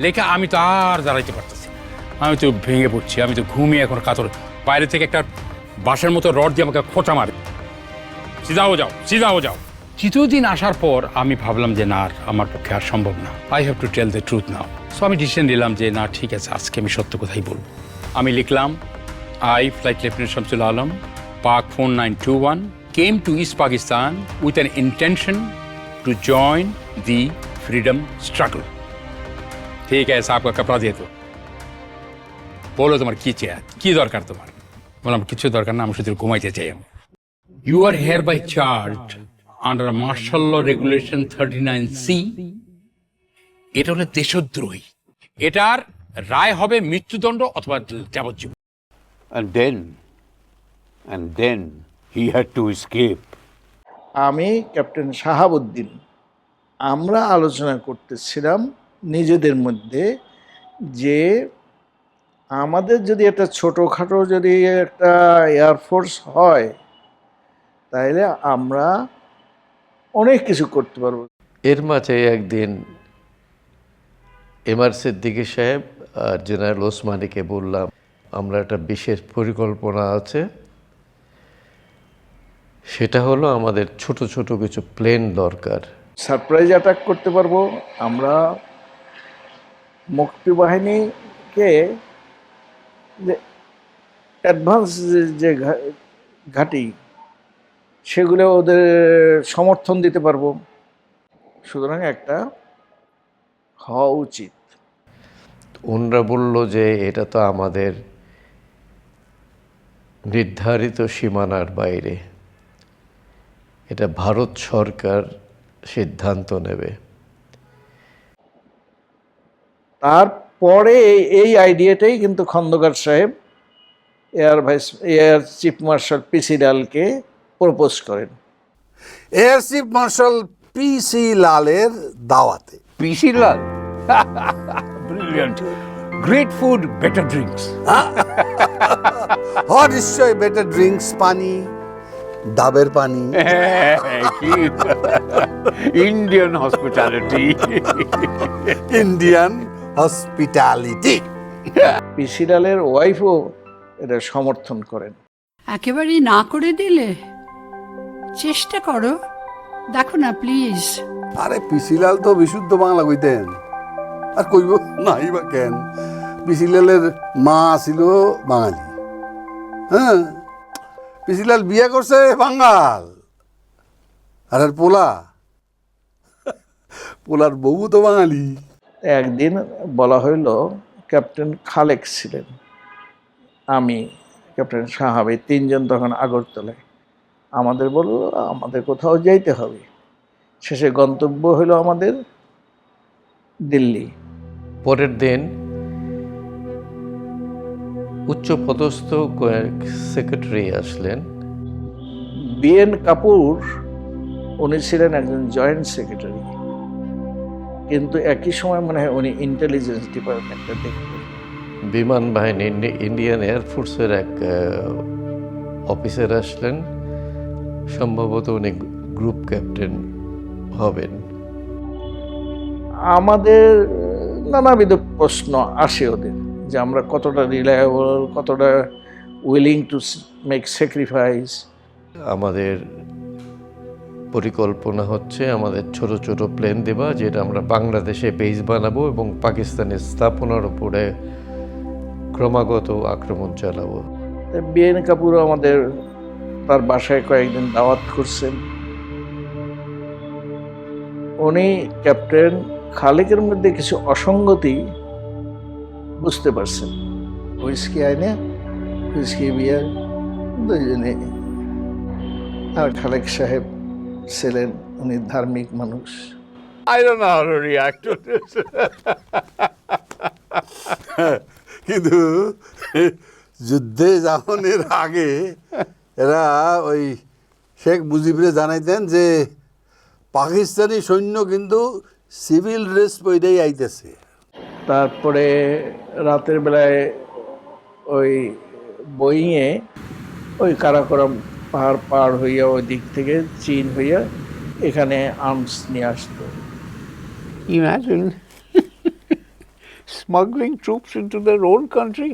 লেখা আমি তো আর দাঁড়াইতে পারতেছি, আমি তো ভেঙে পড়ছি, আমি তো ঘুমিয়ে এখন কাতর। বাইরে থেকে একটা বাঁশের মতো রড দিয়ে আমাকে খোঁচা মারে, সিধা হয়ে যাও, সিধা হয়ে যাও। তৃতীয় দিন আসার পর আমি ভাবলাম যে না, আমার পক্ষে আর সম্ভব না, I have to tell the truth now. So আমি ডিসিশন নিলাম যে না, ঠিক আছে, আজকে আমি সত্য কথাই বলবো। আমি লিখলাম, I, Flight Lieutenant Shamsul Alam, Pak 4921, came to East Pakistan with an intention to join the freedom struggle. ठीक है, साहब का कपड़ा दिए तो बोलो तुम्हार की चाहिए, की दरकार तुम्हार? बोला किच्छु दरकार ना, আমি শুধু ঘুমাইতে চাই। You are hereby charged under Martial Law Regulation 39C. এটা হলো দেশদ্রোহী। এটার রায় হবে মৃত্যুদণ্ড অথবা যাবজ্জীবন। And then he had to escape. আমি ক্যাপ্টেন শাহাবুদ্দিন, আমরা আলোচনা করতেছিলাম নিজেদের মধ্যে যে আমাদের যদি একটা ছোটোখাটো যদি একটা এয়ারফোর্স হয়, তাহলে আমরা অনেক কিছু করতে পারবো। এর মাঝে একদিন এমআর সিদ্দিকী সাহেব আর জেনারেল ওসমানীকে বললাম, আমরা একটা বিশেষ পরিকল্পনা আছে, সেটা হলো আমাদের ছোট ছোট কিছু প্লেন দরকার। সারপ্রাইজ অ্যাটাক করতে পারবো আমরা। মুক্তি বাহিনীকে যে অ্যাডভান্স যে ঘাঁটি, সেগুলো ওদের সমর্থন দিতে পারবো। সুতরাং একটা হওয়া উচিত। ওনরা বলল যে এটা তো আমাদের নির্ধারিত সীমানার বাইরে, এটা ভারত সরকার সিদ্ধান্ত নেবে। তারপরে এই আইডিয়াটাই কিন্তু খন্দকার সাহেব এয়ার চিফ মার্শাল পিসি লালকে প্রপোজ করেন। এয়ার চিফ মার্শাল পিসি লালের দাওয়াতে। পিসি লাল? Brilliant. Great food, better drinks. হর নিশ্চয় বেটার ড্রিঙ্কস পানি ডাবের পানি Indian hospitality. ইন্ডিয়ান হসপিটালিটি পিসিডালের ওয়াইফও এটা সমর্থন করেন। একেবারেই না করে দিলে চেষ্টা করো, দেখো না প্লিজ। আরে পিসিলাল তো বিশুদ্ধ বাংলা কইতেন, আর কইব নাই বা কেন? পিসিলালের মা ছিল বাঙালি। হ্যাঁ, পিসিলাল বিয়ে করছে বাঙাল, আর পোলার বউ তো বাঙালি। একদিন বলা হইল ক্যাপ্টেন খালেক ছিলেন, আমি, ক্যাপ্টেন সাহাবি, তিনজন তখন আগরতলায়। আমাদের বলল আমাদের কোথাও যাইতে হবে। শেষে গন্তব্য হইল আমাদের দিল্লি। পরের দিন উচ্চপদস্থ কয়েক সেক্রেটারি আসলেন। বিএন কাপুর উনি ছিলেন একজন জয়েন্ট সেক্রেটারি, কিন্তু একই সময় মনে হয় উনি ইন্টেলিজেন্স ডিপার্টমেন্টে দেখতেন। বিমান বাহিনী ইন্ডিয়ান এয়ারফোর্সের এক অফিসার আসলেন, সম্ভবত উনি গ্রুপ ক্যাপ্টেন হবেন। আমাদের নানাবিধ প্রশ্ন আসে ওদের, যে আমরা কতটা রিলায়েবল, কতটা উইলিং টু মেক স্যাক্রিফাইস। আমাদের পরিকল্পনা হচ্ছে আমাদের ছোট ছোট প্লেন দেবা, যেটা আমরা বাংলাদেশে বেস বানাবো এবং পাকিস্তানের স্থাপনার উপরে ক্রমাগত আক্রমণ চালাবো। বিএন কাপুর আমাদের তার বাসায় কয়েকদিন দাওয়াত করছেন। উনি ক্যাপ্টেন খালেকের মধ্যে কিছু অসঙ্গতি বুঝতে পারছেন। হুইস্কি আইনে হুইস্কি বিয়ার দুজনে। আর খালেক সাহেব ছিলেন উনি ধার্মিক মানুষ। I don't know how to react to this. কিন্তু যুদ্ধে যাওয়ার আগে এরা ওই শেখ মুজিবরে জানাইতেন যে পাকিস্তানি সৈন্য কিন্তু সিভিল ড্রেস পরেই আইতেছে। তারপরে রাতের বেলায় ওই বোয়িংয়ে ওই কারাকোরাম পাহাড় পার হইয়া ওই দিক থেকে চীন হইয়া এখানে আর্মস নিয়ে আসতো। Imagine smuggling troops into their own country.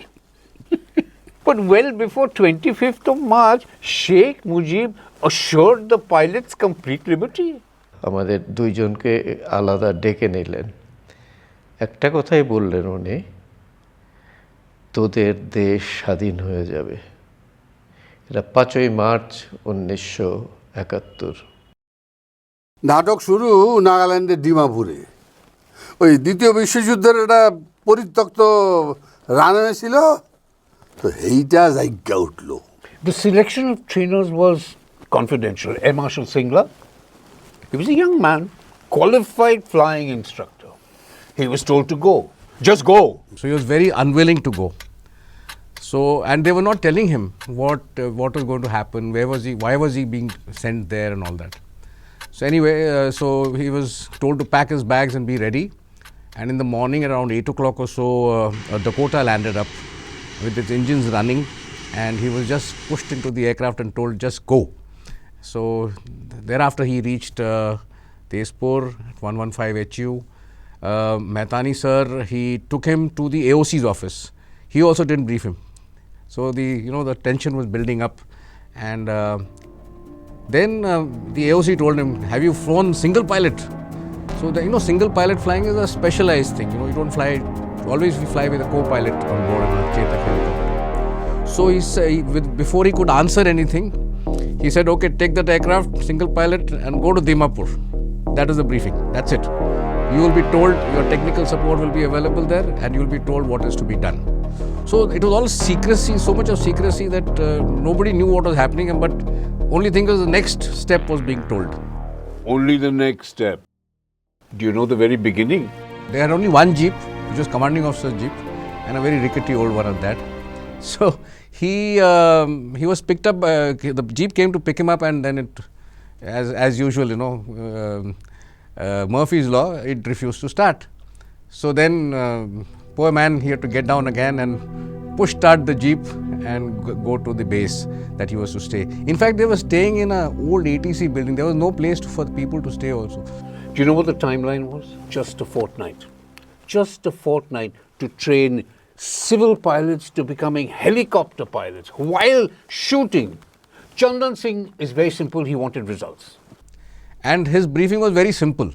But well before 25th of March, Sheikh Mujib assured the pilots complete liberty. আমাদের দুইজনকে আলাদা ডেকে নিলেন। একটা কথাই বললেন উনি, তোদের দেশ স্বাধীন হয়ে যাবে। এটা 5ই মার্চ 1971। নাটক শুরু নাগাল্যান্ডের ডিমাপুরে। ওই দ্বিতীয় বিশ্বযুদ্ধের একটা পরিত্যক্ত রানওয়ে ছিল, তো এইটা জায়গা উঠলো। The selection of trainers was confidential. Air Marshal Singla, he was a young man, qualified flying instructor. He was told to go. Just go. So he was very unwilling to go. So, and they were not telling him what was going to happen, where was he, why was he being sent there and all that. So anyway, so he was told to pack his bags and be ready. And in the morning around 8 o'clock or so, Dakota landed up with its engines running, and he was just pushed into the aircraft and told just go. So thereafter he reached Tezpur at 115 HU. Mehtani sir, he took him to the AOC's office. He also didn't brief him. So the tension was building up, and then the AOC told him, have you flown single pilot? So single pilot flying is a specialized thing. You don't fly, always we fly with a co-pilot on board in a Chetak helicopter. So before he could answer anything, he said, okay, take that aircraft, single pilot, and go to Dimapur. That is the briefing, that's it. You will be told, your technical support will be available there, and you will be told what is to be done. So it was all secrecy, so much of secrecy that nobody knew what was happening, but only thing was the next step was being told. Only the next step. Do you know the very beginning? They had only one jeep, which was commanding officer's jeep, and a very rickety old one at that. So he was picked up. The jeep came to pick him up, and then it, as usual, Murphy's law, it refused to start. So then, poor man, he had to get down again and push start the jeep and go to the base that he was to stay. In fact, they were staying in an old ATC building. There was no place for the people to stay also. Do you know what the timeline was? Just a fortnight. Just a fortnight to train civil pilots to becoming helicopter pilots while shooting. Chandan Singh is very simple. He wanted results. And his briefing was very simple.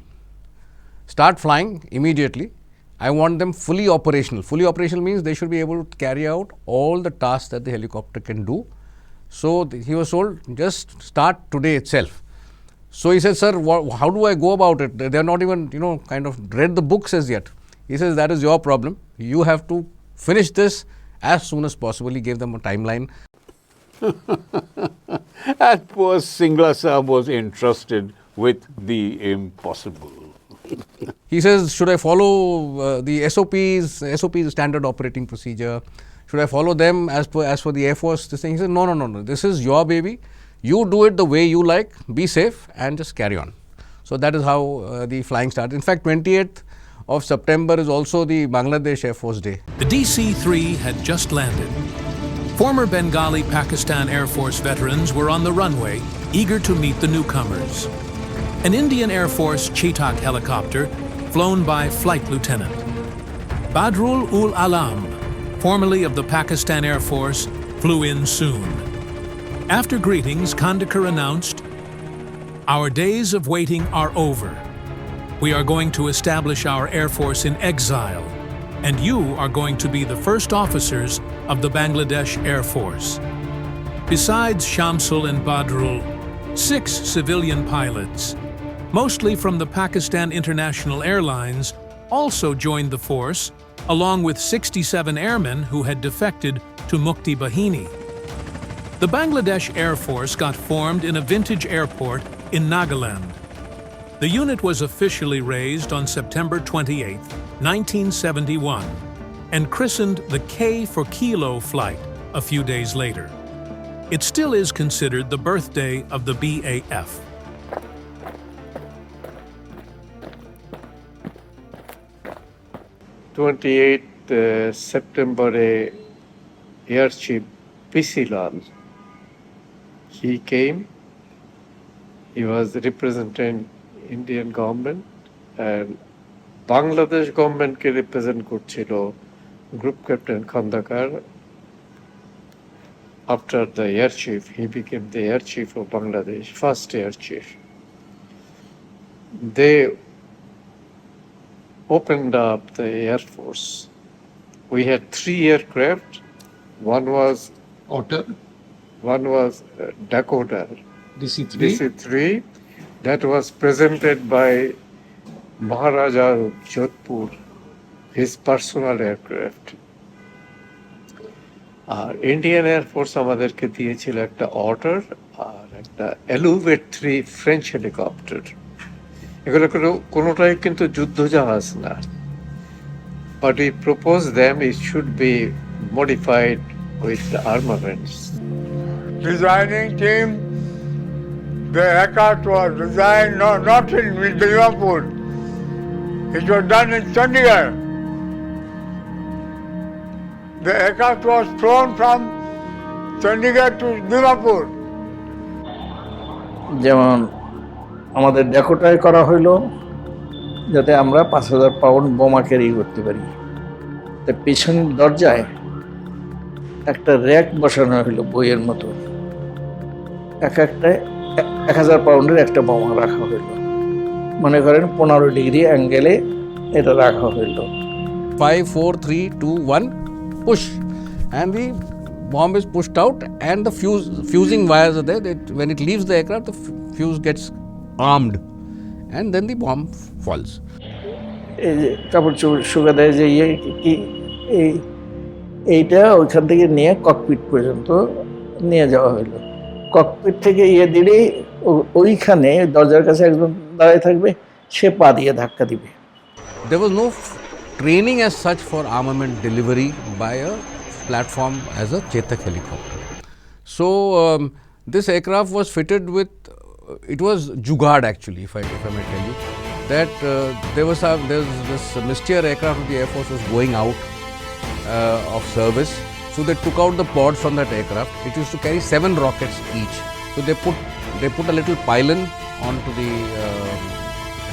Start flying immediately. I want them fully operational. Fully operational means they should be able to carry out all the tasks that the helicopter can do. So he was told, just start today itself. So he said, sir, how do I go about it? They are not even, kind of read the books as yet. He says, that is your problem. You have to finish this as soon as possible. He gave them a timeline. And poor Singla Sahab was entrusted with the impossible. He says, should I follow the SOPs? SOP is standard operating procedure. Should I follow them as for the Air Force? This thing? He said, no. This is your baby. You do it the way you like. Be safe and just carry on. So that is how the flying started. In fact, 28th of September is also the Bangladesh Air Force Day. The DC-3 had just landed. Former Bengali Pakistan Air Force veterans were on the runway, eager to meet the newcomers. An Indian Air Force Chetak helicopter, flown by Flight Lieutenant Badrul ul Alam, formerly of the Pakistan Air Force, flew in soon. After greetings, Kandekar announced, "Our days of waiting are over. We are going to establish our Air Force in exile, and you are going to be the first officers of the Bangladesh Air Force." Besides Shamsul and Badrul, 6 civilian pilots, mostly from the Pakistan International Airlines, also joined the force, along with 67 airmen who had defected to Mukti Bahini. The Bangladesh Air Force got formed in a vintage airport in Nagaland. The unit was officially raised on September 28, 1971, and christened the K for Kilo flight a few days later. It still is considered the birthday of the BAF. 28 September Air Chief PC Lal, he came. He was representing Indian government and Bangladesh government ke represent korchilo Group Captain Kandekar. After the Air Chief, he became the Air Chief of Bangladesh, first Air Chief. They opened up the Air Force. We had 3 aircraft. One was Otter, one was Dakota, DC-3. That was presented by Maharaja of Jodhpur, his personal aircraft. Indian Air Force আমাদেরকে দিয়েছিল একটা Otter আর একটা Eluvet 3 French helicopter. এগুলো কোনোটাই কিন্তু যুদ্ধ জাহাজ না. But we proposed them, it should be modified with the armaments. Designing team, the aircraft was designed not in Liverpool. It was done in Chandigarh. The aircraft was flown from Chandigarh to Liverpool. যেমন আমাদের ড্যাকোটায় করা হইলো যাতে আমরা 5000 pound বোমা carry করতে পারি। তো পিছনের দরজায় একটা র্যাক বসানো হলো বইয়ের মতো, একটা 1000 পাউন্ডের একটা বোমা রাখা হইলো। মনে করেন 15 ডিগ্রি অ্যাঙ্গেলে এটা রাখা হইলো। 5, 4, 3, 2, 1, push, and the bomb is pushed out, and the fusing wires are there. When it leaves the aircraft, the fuse gets armed, and then the bomb falls. এই যে কাপড় শুকা দেয় যে এইটা ওইখান থেকে নিয়ে ককপিট পর্যন্ত নিয়ে যাওয়া হলো। ককপিট থেকে দিলেই ওইখানে দরজার কাছে একজন দাঁড়িয়ে থাকবে, সে পা দিয়ে ধাক্কা দিবে। There was no training as such for armament delivery by a platform as a Chetak helicopter. So this aircraft was fitted with, it was jugaad actually, if I may tell you. that there was this Mr. aircraft of the Air Force was going out of service. So they took out the pods from that aircraft. It used to carry 7 rockets each. So they put a little pylon onto the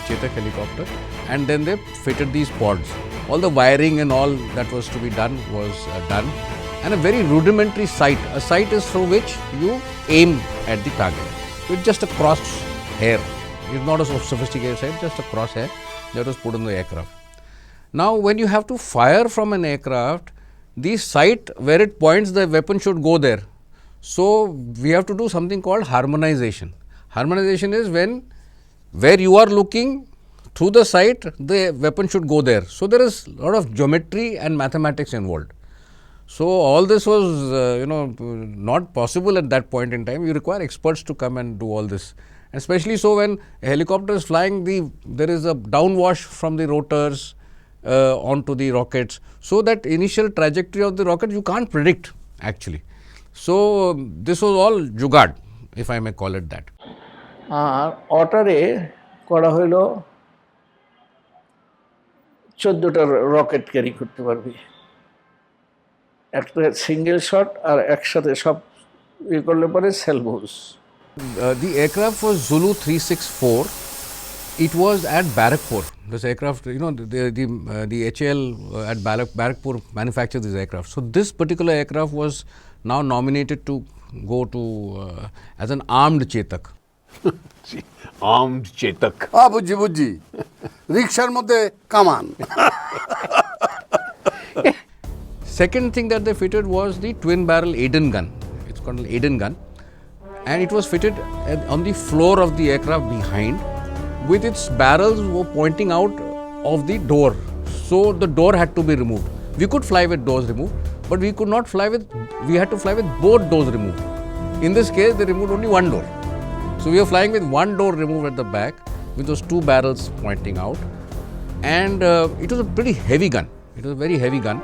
Chetak helicopter, and then they fitted these pods. All the wiring and all that was to be done was done, and a very rudimentary sight. A sight is through which you aim at the target. It's just a crosshair. It's not a sophisticated sight, just a crosshair that was put on the aircraft. Now, when you have to fire from an aircraft, the sight where it points, the weapon should go there. So we have to do something called harmonization. Harmonization is where you are looking through the sight, the weapon should go there. So there is a lot of geometry and mathematics involved. So all this was not possible at that point in time. You require experts to come and do all this. Especially so when a helicopter is flying, there is a downwash from the rotors onto the rockets. So that initial trajectory of the rocket you can't predict actually. So this was all jugad, if I may call it that. অটারে করা হইল 14টা rocket carry করতে পারবি, একটা single shot আর একসাথে সব করলে পরে সেলভোস। The aircraft was Zulu 364. It was at Barrackpur. This aircraft, the HAL at Barrackpur manufactured this aircraft. So this particular aircraft was now nominated to go to as an armed Chetak. Armed Chetak. বুঝছি রিকশার মধ্যে কামান। Second thing that they fitted was the twin barrel Aiden gun. It's called an Aiden gun, and it was fitted on the floor of the aircraft behind, with its barrels were pointing out of the door. So the door had to be removed. We could fly with doors removed, but we could not fly with. We had to fly with both doors removed. In this case, they removed only one door. So we were flying with one door removed at the back, with those 2 barrels pointing out, and it was a pretty heavy gun. It was a very heavy gun.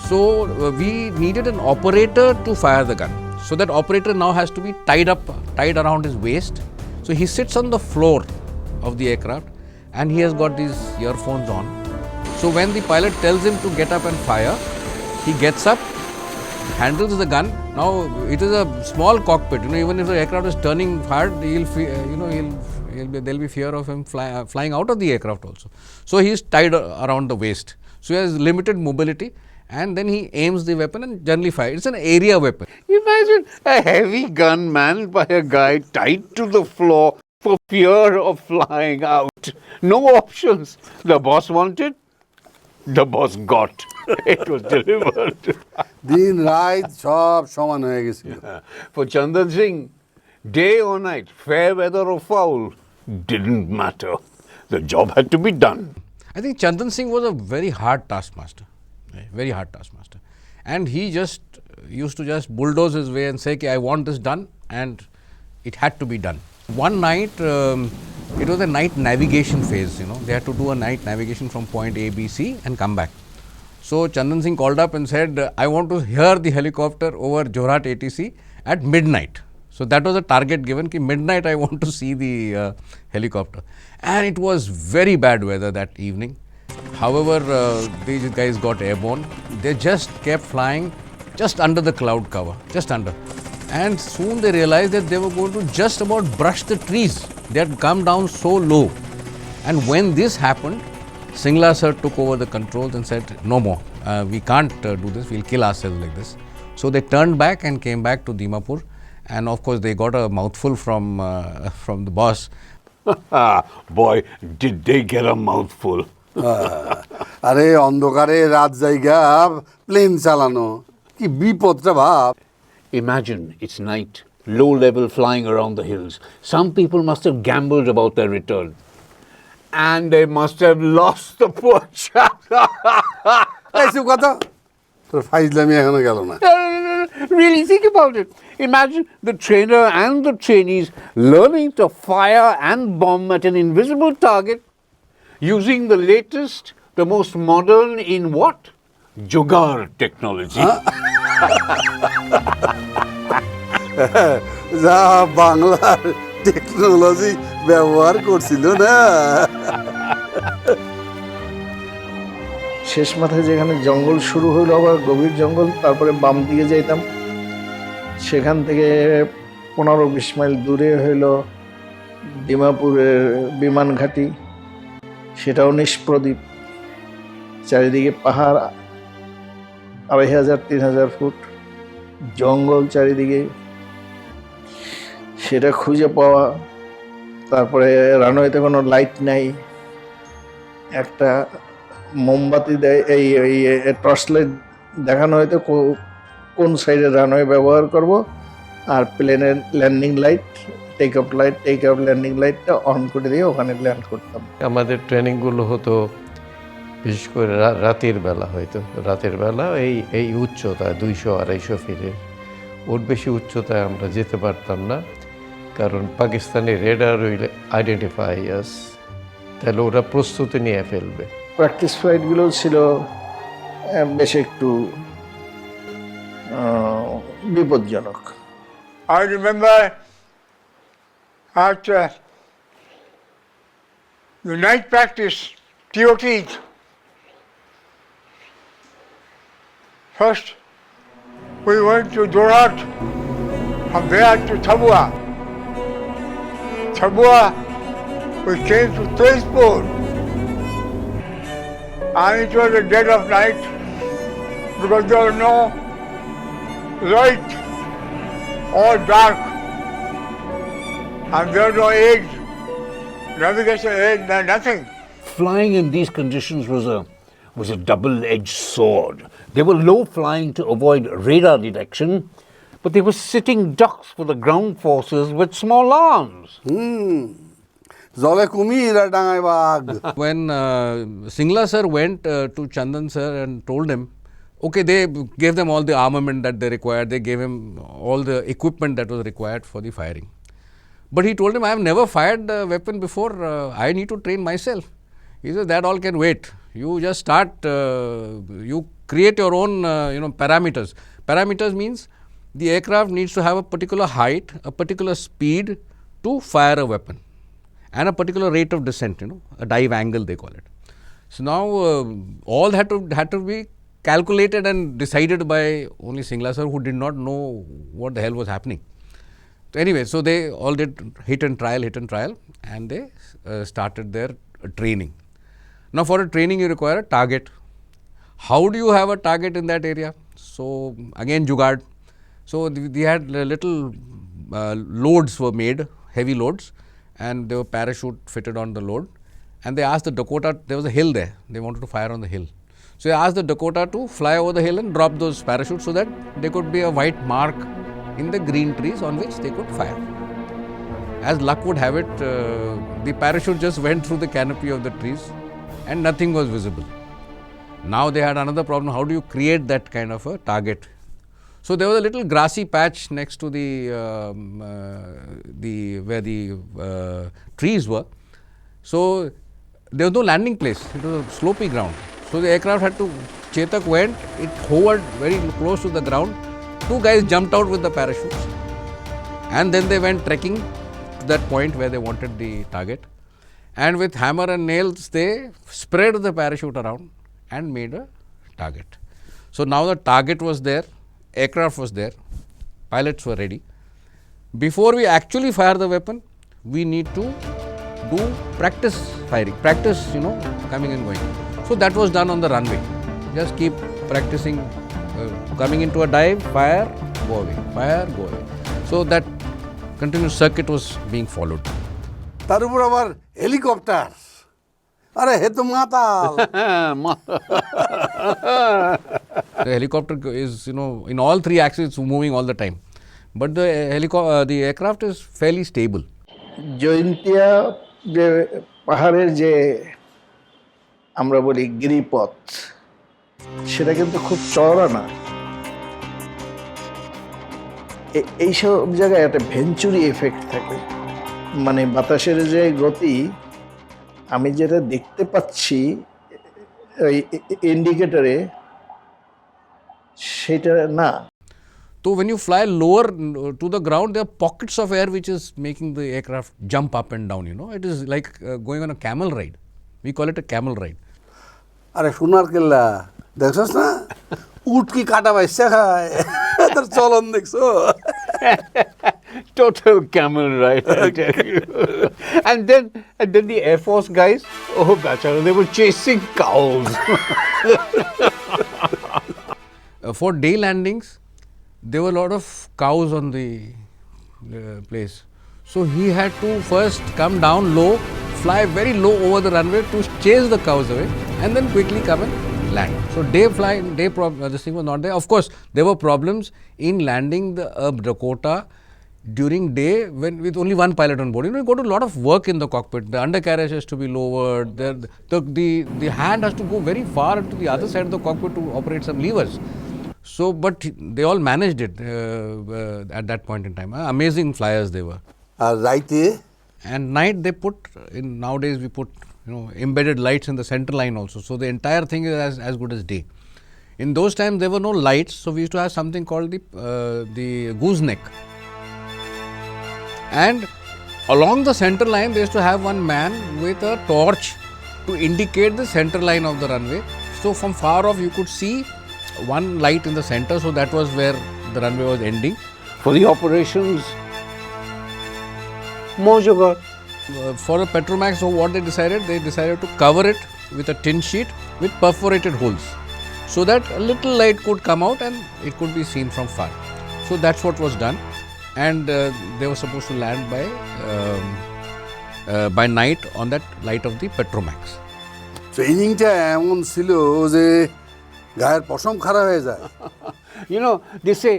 So we needed an operator to fire the gun. So that operator now has to be tied around his waist. So he sits on the floor of the aircraft, and he has got these earphones on. So when the pilot tells him to get up and fire, he gets up, handles the gun. Now it is a small cockpit. Even if the aircraft is turning hard, there'll be fear of him flying out of the aircraft also. So he is tied around the waist. So he has limited mobility, and then he aims the weapon and generally fires. It's an area weapon. Imagine a heavy gun manned by a guy tied to the floor for fear of flying out. No options. The boss wanted, the boss got. It was delivered. দিন রাত সব সমান হয়ে গেছিল। For Chandan Singh, day or night, fair weather or foul, didn't matter. The job had to be done. I think Chandan Singh was a very hard taskmaster, very hard taskmaster, and he just used to just bulldoze his way and say, I want this done, and it had to be done. One night, it was a night navigation phase, they had to do a night navigation from point A, B, C and come back. So Chandan Singh called up and said, I want to hear the helicopter over Jorhat ATC at midnight. So that was a target given, midnight I want to see the helicopter. And it was very bad weather that evening. However, these guys got airborne. They just kept flying just under the cloud cover, just under. And soon they realized that they were going to just about brush the trees. They had come down so low. And when this happened, Singla sir took over the controls and said, no more, we can't do this, we'll kill ourselves like this. So they turned back and came back to Dimapur, and of course they got a mouthful from the boss. Boy, did they get a mouthful. আরে অন্ধকারে রাত জায়গা plane চালানো কি বিপদটা ভাব। Imagine it's night, low level flying around the hills. Some people must have gambled about their return. And they must have lost the poor chap. এইসব কথা তোর ফাইজলামি এখনো গেল না। Really think about it. Imagine the trainer and the trainees learning to fire and bomb at an invisible target using the latest, the most modern in what? Jugaad technology. যা বাংলার technology ব্যবহার করছিল না। শেষ মাথায় যেখানে জঙ্গল শুরু হইলো, আবার গভীর জঙ্গল, তারপরে বাম দিকে যাইতাম, সেখান থেকে 15-20 মাইল দূরে হইল ডিমাপুরের বিমান ঘাঁটি, সেটাও নিষ্প্রদীপ, চারিদিকে পাহাড় 2500-3000 ফুট, জঙ্গল চারিদিকে, সেটা খুঁজে পাওয়া। তারপরে রানওয়েতে কোনো লাইট নাই, একটা মোমবাতি দেয়, এই টর্চ লাইট দেখানো হয়তো কোন সাইডে রানওয়ে ব্যবহার করব, আর প্লেনের landing light, take off landing লাইটটা অন করে দিয়ে ওখানে ল্যান্ড করতাম। আমাদের ট্রেনিংগুলো হতো বিশেষ করে রাতের বেলা, হয়তো রাতের বেলা এই উচ্চতায় 200-250 ফিটের, ওর বেশি উচ্চতায় আমরা যেতে পারতাম না, কারণ পাকিস্তানি রেডার উইল আইডেন্টিফাই আস, তাহলে ওরা প্রস্তুতি নিয়ে ফেলবে। প্র্যাকটিস ফ্লাইটগুলো ছিল বেশ একটু বিপজ্জনক। I remember after the night practice, TOTs, first we went to Jorat, from there to Thabua. We came to Tezpur, and it was a dead of night because there was no light, all dark, and there was no aid, navigation aid, nothing. Flying in these conditions was a double-edged sword. They were low flying to avoid radar detection, but they were sitting ducks for the ground forces with small arms. When Singla sir went to Chandan sir and told him, okay, they gave them all the armament that they required, they gave him all the equipment that was required for the firing. But he told him, I have never fired a weapon before, I need to train myself. He said, that all can wait. You just start, you create your own parameters. Parameters means the aircraft needs to have a particular height, a particular speed to fire a weapon, and a particular rate of descent, a dive angle they call it. So now all had to be calculated and decided by only Singla sir, who did not know what the hell was happening. So anyway, so they all did hit and trial, and they started their training. Now for a training you require a target. How do you have a target in that area? So again jugaad. So they had little loads were made, heavy loads, and there were parachute fitted on the load, and they asked the Dakota, there was a hill there, they wanted to fire on the hill. So they asked the Dakota to fly over the hill and drop those parachutes so that there could be a white mark in the green trees on which they could fire. As luck would have it, the parachute just went through the canopy of the trees and nothing was visible. Now they had another problem, how do you create that kind of a target? So there was a little grassy patch next to where the trees were. So there was no landing place, it was a slopy ground. So the aircraft had to, Chetak went, it hovered very close to the ground. Two guys jumped out with the parachutes, and then they went trekking to that point where they wanted the target. And with hammer and nails, they spread the parachute around and made a target. So now the target was there, aircraft was there, pilots were ready. Before we actually fire the weapon, we need to do practice firing, practice, coming and going. So that was done on the runway. Just keep practicing, coming into a dive, fire, go away, fire, go away. So that continuous circuit was being followed. তার উপর আবার helicopter, আরে হে তো মাতাল। The helicopter is, in all three axes it's moving all the time, but the aircraft is fairly stable. Jaintia যে পাহাড়ের যে আমরা বলি গিরিপথ, সেটা কিন্তু খুব চওড়া না। এইসব জায়গায় একটা ভেঞ্চুরি এফেক্ট থাকে, মানে বাতাসের যে গতি, আমি যেটা দেখতে পাচ্ছি ওই ইন্ডিকেটরে, সেটা না। तो So when you fly lower to the ground, there are pockets of air which is making the aircraft jump up and down, you know. It is like going on a camel ride. We call it a camel ride. আরে সোনার কেল্লা দেখছস না উট কি কাটা বাইসা খায় তোর চলন দেখছো Total camel ride, I tell you. and then the Air Force guys, oh bachara, they were chasing cows. For day landings, there were a lot of cows on the place. So he had to first come down low, fly very low over the runway to chase the cows away and then quickly come and land. So this thing was not there. Of course, there were problems in landing the Dakota during day when with only one pilot on board. You know, you got a lot of work in the cockpit. The undercarriage has to be lowered. The hand has to go very far to the other side of the cockpit to operate some levers. So, but they all managed it at that point in time. Amazing flyers they were. Right. And night they put in. Nowadays we put embedded lights in the center line also. So the entire thing is as good as day. In those times there were no lights, so we used to have something called the gooseneck. And along the center line they used to have one man with a torch to indicate the center line of the runway. So from far off you could see one light in the center, so that was where the runway was ending. For the operations, Mojogar. For a Petromax, so what they decided to cover it with a tin sheet with perforated holes, so that a little light could come out and it could be seen from far. So that's what was done, and they were supposed to land by night on that light of the Petromax. Training এমন ছিল যে গায়ের পশম খারাপ হয়ে যায় You know, they say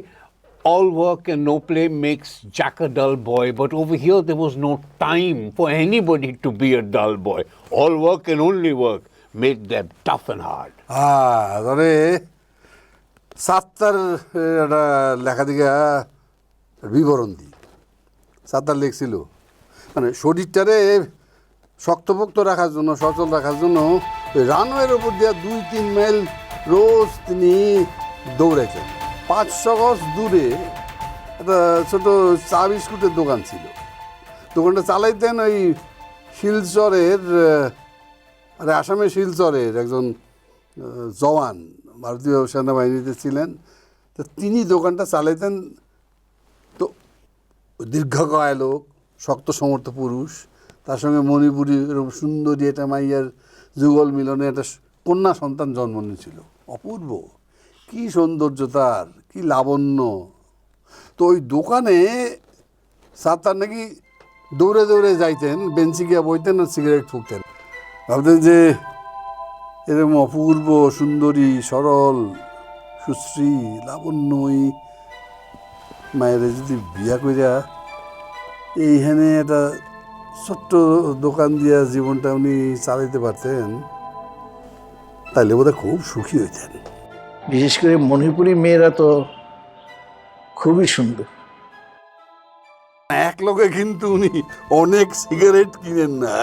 all work and no play makes Jack a dull boy, but over here there was no time for anybody to be a dull boy. All work and only work made them tough and hard. ধরে সাত্তার একটা লেখা দিকে বিবরণ দিই সাত্তার লেখছিল মানে শরীরটারে শক্তপোক্ত রাখার জন্য সচল রাখার জন্য রানওয়ের ওপর দিয়ে 2-3 মাইল রোজ তিনি দৌড়েছেন 500 গজ দূরে একটা ছোটো চা বিস্কুটের দোকান ছিল দোকানটা চালাইতেন ওই শিলচরের আসামের শিলচরের একজন জওয়ান ভারতীয় সেনাবাহিনীতে ছিলেন তো তিনি দোকানটা চালাইতেন তো দীর্ঘকায় লোক শক্ত সমর্থ পুরুষ তার সঙ্গে মণিপুরি এরকম সুন্দরী একটা মাইয়ার যুগল মিলনে একটা কন্যা সন্তান জন্ম নিয়েছিল অপূর্ব কি সৌন্দর্য তার কি লাবণ্য তো ওই দোকানে সাত্তার নাকি দৌড়ে দৌড়ে যাইতেন বেঞ্চি গিয়া বইতেন আর সিগারেট ফুঁকতেন ভাবতেন যে এরকম অপূর্ব সুন্দরী সরল সুশ্রী লাবণ্যময়ী মায়ের যদি বিয়া কইরা এইখানে একটা ছোট্ট দোকান দিয়া জীবনটা উনি চালাইতে পারতেন তাইলে বোধহয় খুব সুখী হইতেন বিশেষ করে মণিপুরি মেয়েরা তো খুবই সুন্দর এক লোকে কিন্তু উনি অনেক সিগারেট কিনেন না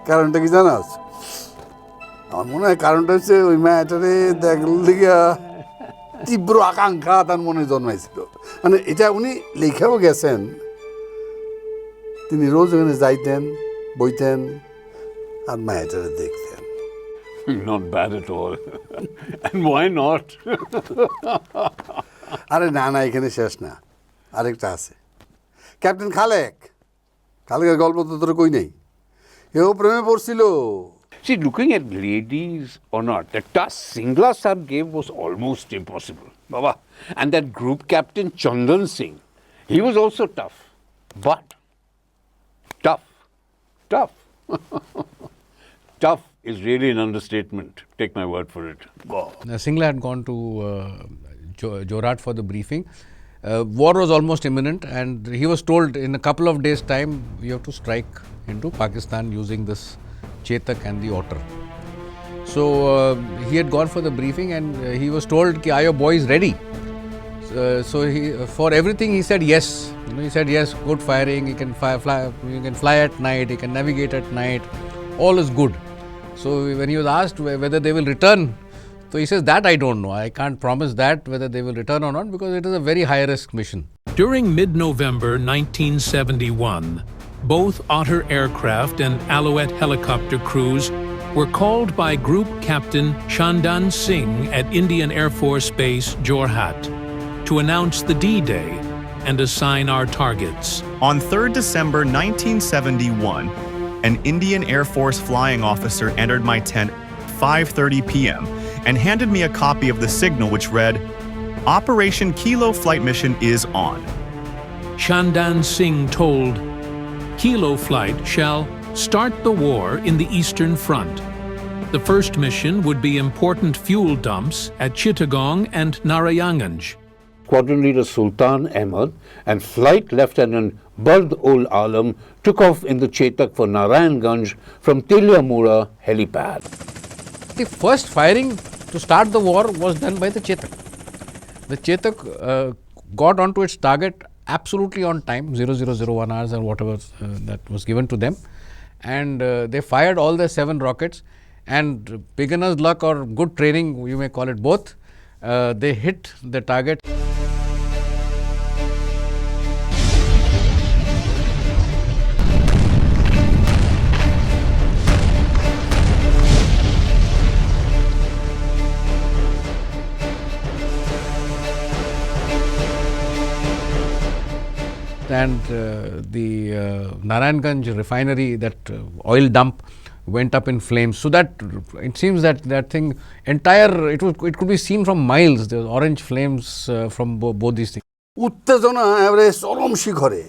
কারণটা কি জানাস আমার মনে হয় কারণটা হচ্ছে ওই মেয়েটারে দেখলে তীব্র আকাঙ্ক্ষা তার মনে জন্মাইছিল মানে এটা উনি লেখাও গেছেন তিনি রোজ ওখানে যাইতেন বইতেন আর মেয়েটারে দেখতেন Not bad at all. And why not? আরে না না এখানে শেষ না আরেকটা আছে ক্যাপ্টেন খালেকের গল্প তো তোর কই নেই এও প্রেমে পড়ছিল See, looking at ladies or not, the task Singla sir gave was almost impossible. Baba. And that group captain Chandan Singh, he was also tough. But tough. Tough is really an understatement. Take my word for it. Wow. Singla had gone to Jorat for the briefing. War was almost imminent and he was told in a couple of days' time you have to strike into Pakistan using this Chetak and the Otter. So he had gone for the briefing and he was told, are your boys ready? So he, for everything he said yes. He said yes, good firing, you can fly at night, you can navigate at night, all is good. So when he was asked whether they will return So he says that I don't know. I can't promise that whether they will return or not because it is a very high risk mission. During mid-November 1971, both Otter aircraft and Alouette helicopter crews were called by Group Captain Chandan Singh at Indian Air Force Base, Jorhat, to announce the D-Day and assign our targets. On 3rd December 1971, an Indian Air Force flying officer entered my tent at 5:30 p.m. and handed me a copy of the signal which read, "Operation Kilo flight mission is on." Chandan Singh told, "Kilo flight shall start the war in the Eastern Front. The first mission would be important fuel dumps at Chittagong and Narayanganj." Squadron Leader Sultan Ahmad and Flight Lieutenant Bard ul Alam took off in the Chetak for Narayanganj from Tilyamura helipad. The first firing to start the war was done by the Chetak. The Chetak got onto its target absolutely on time, 0001 hours or whatever that was given to them, and they fired all their 7 rockets, and beginner's luck or good training, you may call it both, they hit the target. And the Narayanganj refinery, that oil dump went up in flames. So that it seems that that thing entire, it could be seen from miles. There was orange flames from both these things. উত্তেজনা এবারে চরম শিখরে।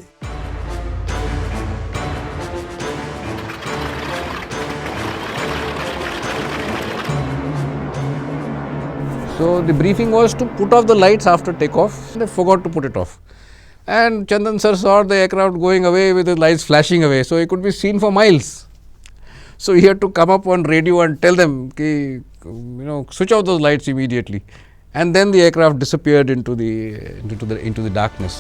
So the briefing was to put off the lights after takeoff. They forgot to put it off. And Chandan sir saw the aircraft going away with the lights flashing away, so it could be seen for miles. So he had to come up on radio and tell them, switch off those lights immediately. And then the aircraft disappeared into the darkness.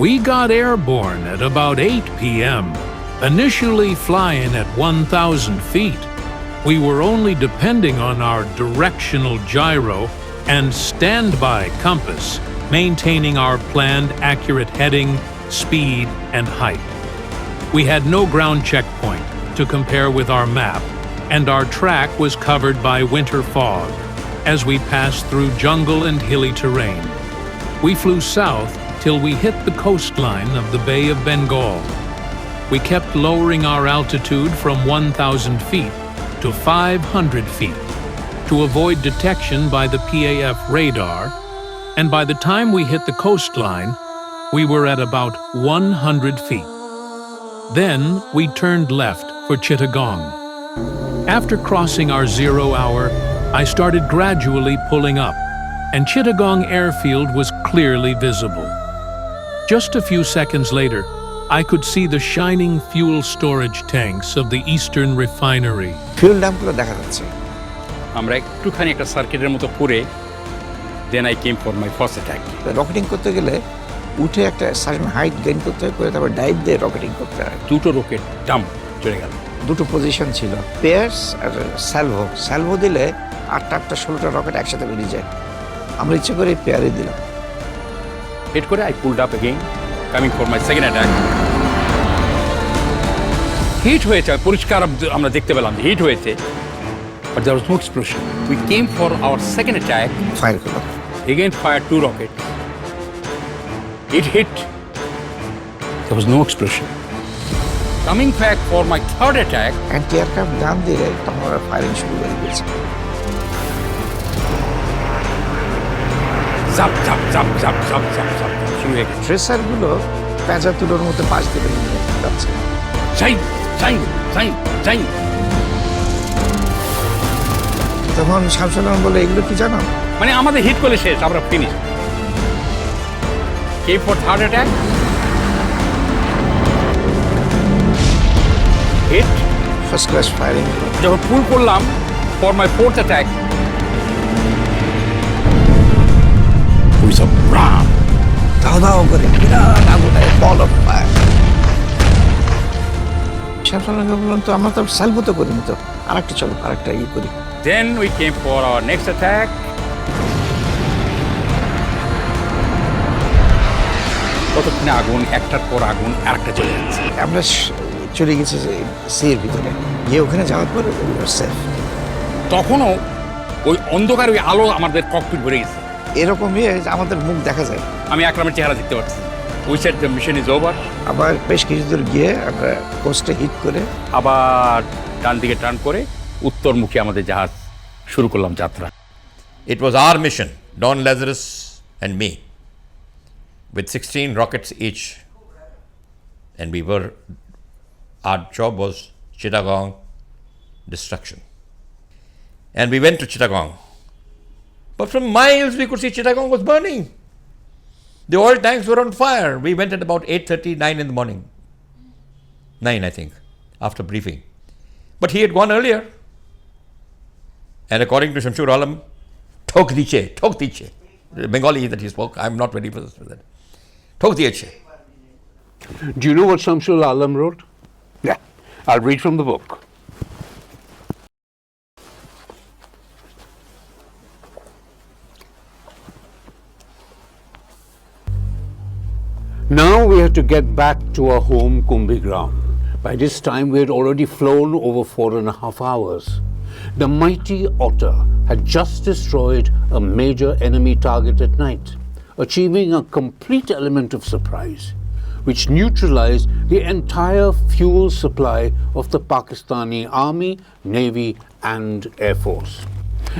We got airborne at about 8 p.m., initially flying at 1,000 feet. We were only depending on our directional gyro and standby compass, maintaining our planned accurate heading, speed, and height. We had no ground checkpoint to compare with our map, and our track was covered by winter fog as we passed through jungle and hilly terrain. We flew south till we hit the coastline of the Bay of Bengal. We kept lowering our altitude from 1,000 feet to 500 feet to avoid detection by the PAF radar, and by the time we hit the coastline, we were at about 100 feet. Then we turned left for Chittagong. After crossing our 0 hour, I started gradually pulling up, and Chittagong airfield was clearly visible. Just a few seconds later, I could see the shining fuel storage tanks of the Eastern refinery. Fuel dump-গুলো দেখা যাচ্ছে। আমরা একটুখানি একটা সার্কিটের মতো পুরে then I came for my first attack. রকেটিং করতে গেলে উঠে একটা সার্টেন হাইট গেইন করতে হয়, করে তারপর ডাইভ দিয়ে রকেটিং করতে হয়। দুটো রকেট ডাম্প চলে গেল। দুটো পজিশন ছিল, পেয়ার্স আর স্যালভো। স্যালভো দিলে 8টা 16টা রকেট একসাথে বেরিয়ে যায়। আমরা ইচ্ছে করে পেয়ারই দিলাম। হিট করে I pulled up again, coming for my second attack. Hit হয়েছে, পরিষ্কার আমরা দেখতে পেলাম যে হিট হয়েছে, but there was no explosion. We came for our second attack. Fire করলাম। Again fired 2 rockets. It hit. There was no explosion. Coming back for my third attack. Anti aircraft গান দিয়ে তখন ওরা ফায়ারিং শুরু করে দিয়েছে। Zap zap zap zap zap zap zap শুরু হয়ে গেছে। ট্রেসারগুলো পেঁচা তুলোর মতো পাশ দিয়ে বেরিয়ে যাচ্ছে। যাই যাই যাই যাই। তখন শামসুল আলম বলে, এগুলো কি জানো? মানে আমাদের হিট করলে শেষ, আমরা finish. Came for third attack. Hit. First class firing. যখন পুল করলাম for my fourth attack. We saw ram. দাও করে বিরাট আগুনের বল অফ ফায়ার। শামসুল আলম বললাম, তো আমরা তো স্যালভো তো করিনি, তো আরেকটা চলো, আরেকটা করি। Then we came for our next attack. ততক্ষণে আগুন একটার পর আগুন আরেকটা চলে যাচ্ছে। আমরা চলে গেছি সির ভিতরে গিয়ে ওখানে যাওয়ার পর সেফ। তখনও ওই অন্ধকার ওই আলো আমাদের ককপিট ভরে গেছে। এরকম আমাদের মুখ দেখা যায়। আমি আকরামের চেহারা দেখতে পাচ্ছি। We said the mission is over. আবার বেশ কিছু দূর গিয়ে আমরা কোস্টে হিট করে আবার ডান দিকে টার্ন করে উত্তরমুখী আমাদের জাহাজ শুরু করলাম যাত্রা। It was our mission, Don Lazarus and me, with 16 rockets each. And our job was Chittagong destruction. And we went to Chittagong. But from miles we could see Chittagong was burning. The oil tanks were on fire. We went at about 8:30, 9 in the morning. 9, I think, after briefing. But he had gone earlier. And according to Shamshur Alam, Thok diche. The Bengali that he spoke, I'm not very versed with that. Thok diche. Do you know what Shamshur Alam wrote? Yeah, I'll read from the book. Now we had to get back to our home Kumbhigram. By this time we had already flown over 4.5 hours. The mighty Otter had just destroyed a major enemy target at night, achieving a complete element of surprise, which neutralized the entire fuel supply of the Pakistani Army, Navy and Air Force,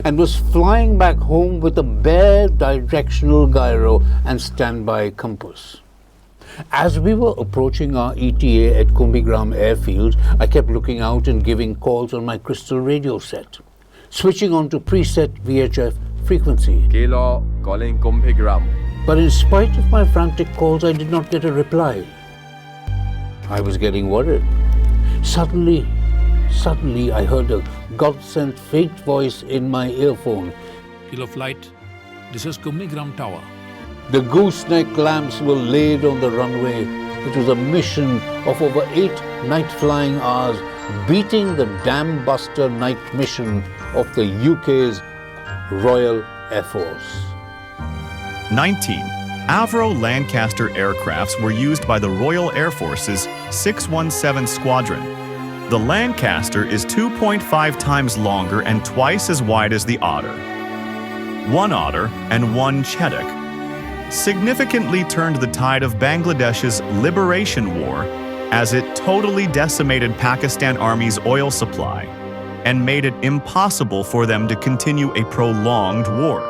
and was flying back home with a bare directional gyro and standby compass. As we were approaching our ETA at Kumbhigram airfield, I kept looking out and giving calls on my crystal radio set, switching on to preset VHF frequency. Kilo calling Kumbhigram. But in spite of my frantic calls, I did not get a reply. I was getting worried. Suddenly I heard a God-sent faint voice in my earphone. Kilo flight, this is Kumbhigram Tower. The gooseneck lamps were laid on the runway. It was a mission of over 8 night flying hours, beating the dam buster night mission of the UK's Royal Air Force. 19 Avro Lancaster aircrafts were used by the Royal Air Force's 617 Squadron. The Lancaster is 2.5 times longer and twice as wide as the Otter. One Otter and one Chetak significantly turned the tide of Bangladesh's liberation war as it totally decimated Pakistan Army's oil supply and made it impossible for them to continue a prolonged war.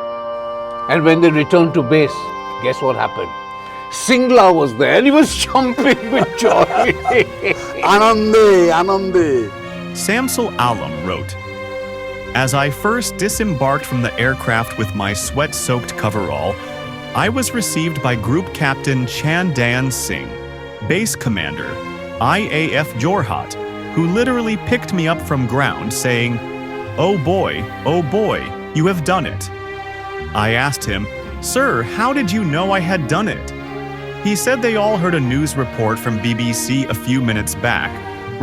And when they returned to base, guess what happened? Singla was there and he was jumping with joy. Anande. Samsul Alam wrote, "As I first disembarked from the aircraft with my sweat-soaked coverall, I was received by Group Captain Chandan Singh, Base Commander, IAF Jorhat, who literally picked me up from ground saying, oh boy, you have done it." I asked him, "Sir, how did you know I had done it?" He said they all heard a news report from BBC a few minutes back,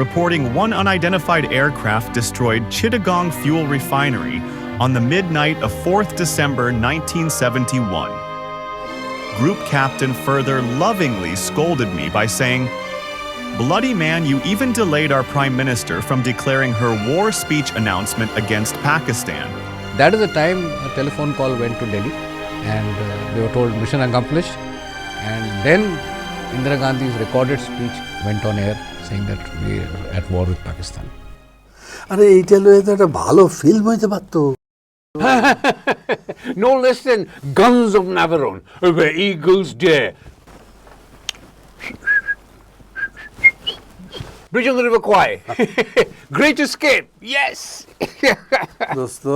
reporting one unidentified aircraft destroyed Chittagong Fuel Refinery on the midnight of 4th December 1971. Group Captain further lovingly scolded me by saying, "Bloody man, you even delayed our Prime Minister from declaring her war speech announcement against Pakistan." That is the time a telephone call went to Delhi and they were told mission accomplished. And then Indira Gandhi's recorded speech went on air saying that we are at war with Pakistan. আরে এইটা লয়ে তো একটা ভালো film হইতে পারতো। No less than Guns of Navarone, where eagles dare. Bridge on the River Kwai. Great escape, yes. দোস্ত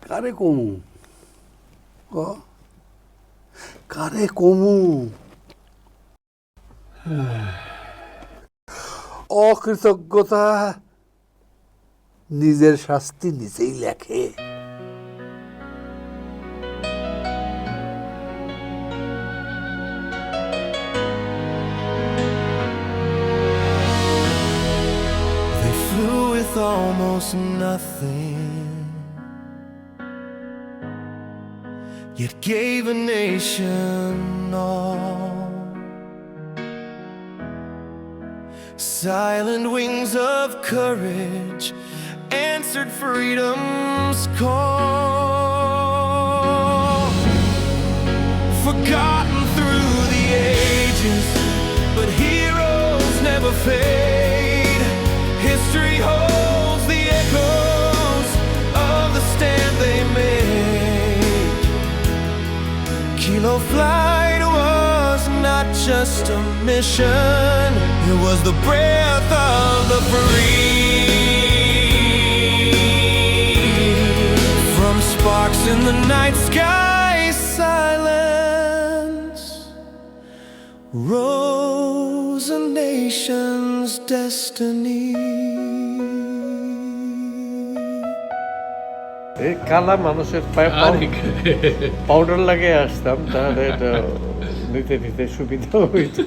কারে কমু কারে কমু অকৃতজ্ঞতা নিজের শাস্তি নিজেই লেখে। They flew with almost nothing, yet gave a nation all. Silent wings of courage answered freedom's call. Forgotten through the ages, but heroes never fade. History holds the echoes of the stand they made. Kilo Flight was not just a mission, it was the breath of the free. From sparks in the night sky, silence rose a nation's destiny. এই কালা মানুষের powder লাগিয়ে আসতাম, তাহলে এটা নিতে নিতে সুবিধা হইতো।